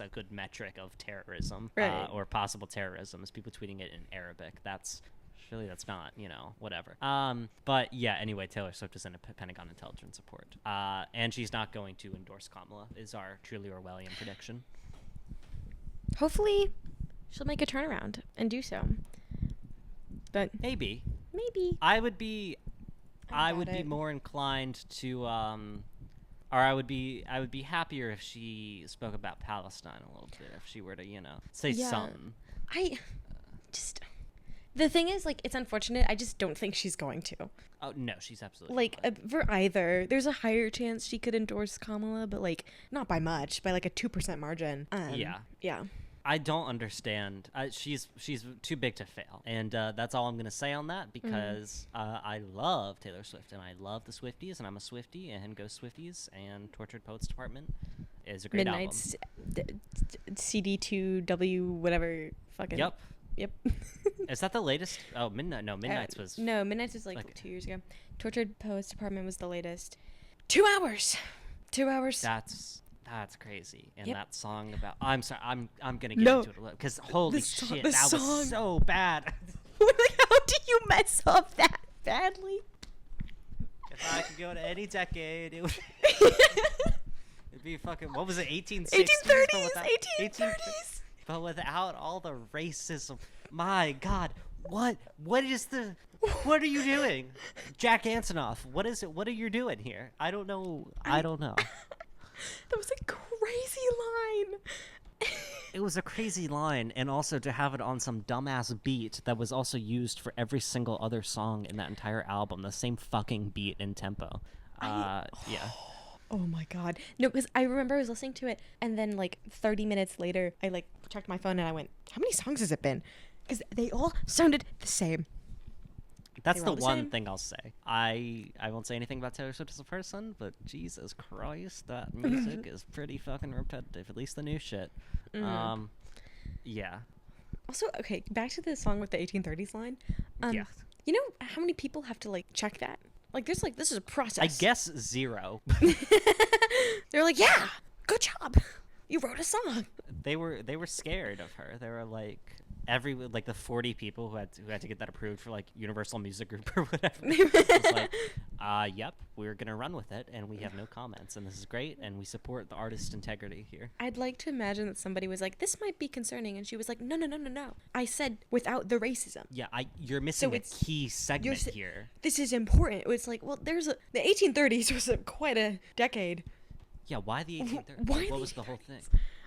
a good metric of terrorism, right. Or possible terrorism, is people tweeting it in Arabic. That's not, whatever. But yeah, anyway, Taylor Swift is in a Pentagon intelligence report, and she's not going to endorse Kamala, is our truly Orwellian prediction. Hopefully, she'll make a turnaround and do so. But maybe I would be more inclined to, or I would be happier if she spoke about Palestine a little bit. If she were to, say something. The thing is, like, it's unfortunate. I just don't think she's going to. Oh no, she's absolutely like for either. There's a higher chance she could endorse Kamala, but like not by much, by like a 2% margin. Yeah. I don't understand. She's too big to fail, and that's all I'm gonna say on that, because I love Taylor Swift and I love the Swifties, and I'm a Swiftie, and go Swifties, and Tortured Poets Department is a great Midnight's album. CD2W whatever fucking. Yep. Is that the latest? Oh, Midnight. No, Midnight's was. No, Midnight's was like 2 years ago. Tortured Poets Department was the latest. 2 hours. 2 hours. That's crazy. And that song about. I'm sorry. I'm gonna get into it a little, because holy shit, that was so bad. How did you mess up that badly? If I could go to any decade, it would. It'd be fucking. What was it? 1860s. 1830s. But without all the racism. My God, what are you doing? Jack Antonoff, what is it? What are you doing here? I don't know. That was a crazy line. It was a crazy line, and also to have it on some dumbass beat that was also used for every single other song in that entire album, the same fucking beat and tempo. Yeah. Oh my God. No, because I remember I was listening to it, and then like 30 minutes later, I like checked my phone and I went, how many songs has it been? Because they all sounded the same. That's the one thing I'll say. I won't say anything about Taylor Swift as a person, but Jesus Christ, that music is pretty fucking repetitive, at least the new shit. Yeah. Also, okay, back to the song with the 1830s line. Yeah. You know how many people have to like check that? Like, there's like, this is a process. I guess 0. They're like, yeah, good job. You wrote a song. They were scared of her. They were like, the 40 people who had to get that approved for like Universal Music Group or whatever. It was like, yep, we're gonna run with it, and we have no comments, and this is great, and we support the artist's integrity here. I'd like to imagine that somebody was like, this might be concerning, and she was like, no. I said without the racism. Yeah, you're missing a key segment here. This is important. It's like, well, the 1830s was quite a decade. Yeah, why the 1830s? What was the whole thing?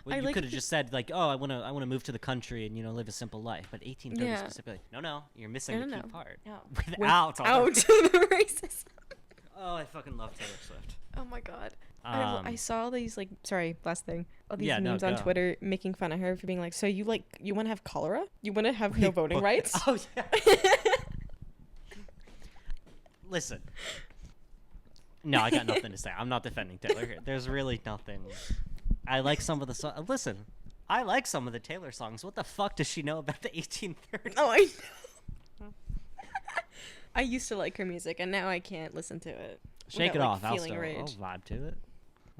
Well, you could have just said like, oh, I want to move to the country and live a simple life. But 1830s specifically, no, you're missing the key part. No. Without the racism. Oh, I fucking love Taylor Swift. Oh my God. I saw these last thing. All these memes on Twitter making fun of her for being like, so you want to have cholera? You want to have no voting rights? Oh yeah. Listen. No, I got nothing to say. I'm not defending Taylor here. There's really nothing. I like some of the songs. Listen, I like some of the Taylor songs. What the fuck does she know about the 1830s? Oh, I know. I used to like her music, and now I can't listen to it. Shake it off. I'll vibe to it.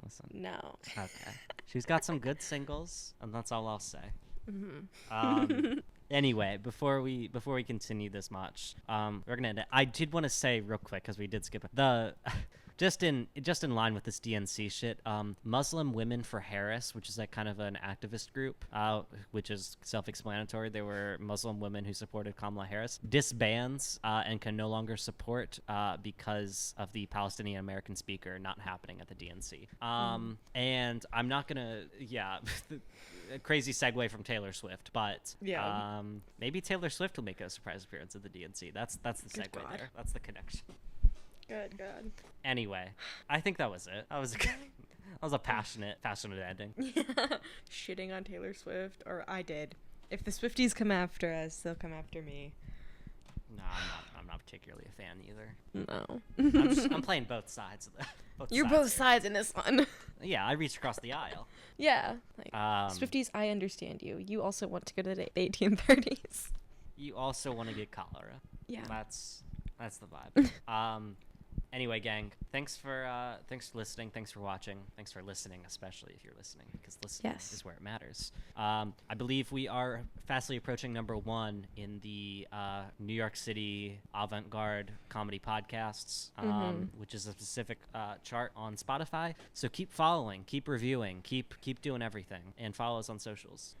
Listen. No. Okay. She's got some good singles, and that's all I'll say. Mm-hmm. Anyway, before we continue this much, we're gonna end it. I did want to say real quick, because we did skip it. Just in line with this DNC shit, Muslim Women for Harris, which is like kind of an activist group, which is self-explanatory. They were Muslim women who supported Kamala Harris, disbands and can no longer support because of the Palestinian-American speaker not happening at the DNC. And I'm not gonna, a crazy segue from Taylor Swift, but maybe Taylor Swift will make a surprise appearance at the DNC. That's the segue there. That's the connection. Good. Anyway, I think that was it. That was a passionate ending. Shitting on Taylor Swift, or I did. If the Swifties come after us, they'll come after me. No, I'm not particularly a fan either. No. I'm playing both sides of the. You're both sides in this one. Yeah, I reached across the aisle. Yeah. Like, Swifties, I understand you. You also want to go to the 1830s. You also want to get cholera. Yeah. That's the vibe. Anyway, gang, thanks for listening. Thanks for watching. Thanks for listening, especially if you're listening, because listening is where it matters. I believe we are fastly approaching #1 in the New York City avant-garde comedy podcasts, which is a specific chart on Spotify. So keep following, keep reviewing, keep doing everything, and follow us on socials.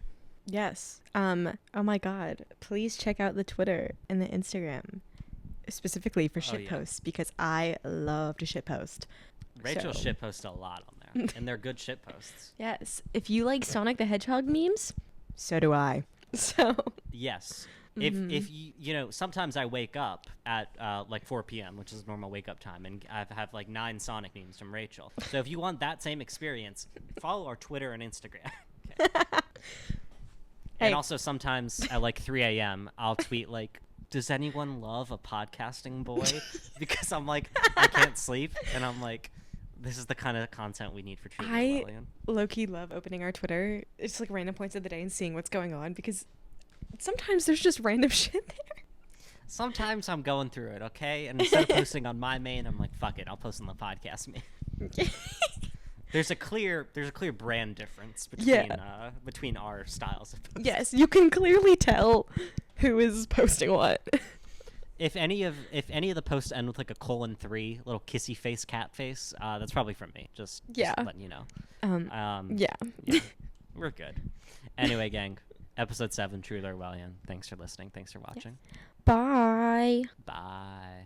Yes. Oh my God. Please check out the Twitter and the Instagram. Specifically for shitposts, because I love to shitpost. Rachel shitposts a lot on there, and they're good shitposts. Yes. If you like Sonic the Hedgehog memes, so do I. So. Yes. If you sometimes I wake up at like 4 p.m., which is normal wake up time, and I have like 9 Sonic memes from Rachel. So if you want that same experience, follow our Twitter and Instagram. Okay. And also sometimes at like 3 a.m. I'll tweet like, does anyone love a podcasting boy? Because I'm like, I can't sleep, and I'm like, this is the kind of content we need for True Orwellian. I low-key love opening our Twitter. It's like random points of the day and seeing what's going on, because sometimes there's just random shit there. Sometimes I'm going through it, okay? And instead of posting on my main, I'm like, fuck it, I'll post on the podcast main. There's a clear brand difference between our styles of posting. Yes, you can clearly tell who is posting what. If any of the posts end with like a :3, little kissy face, cat face, that's probably from me. Just letting you know. Yeah. We're good. Anyway, gang, episode 7, True Orwellian. Thanks for listening. Thanks for watching. Bye. Bye.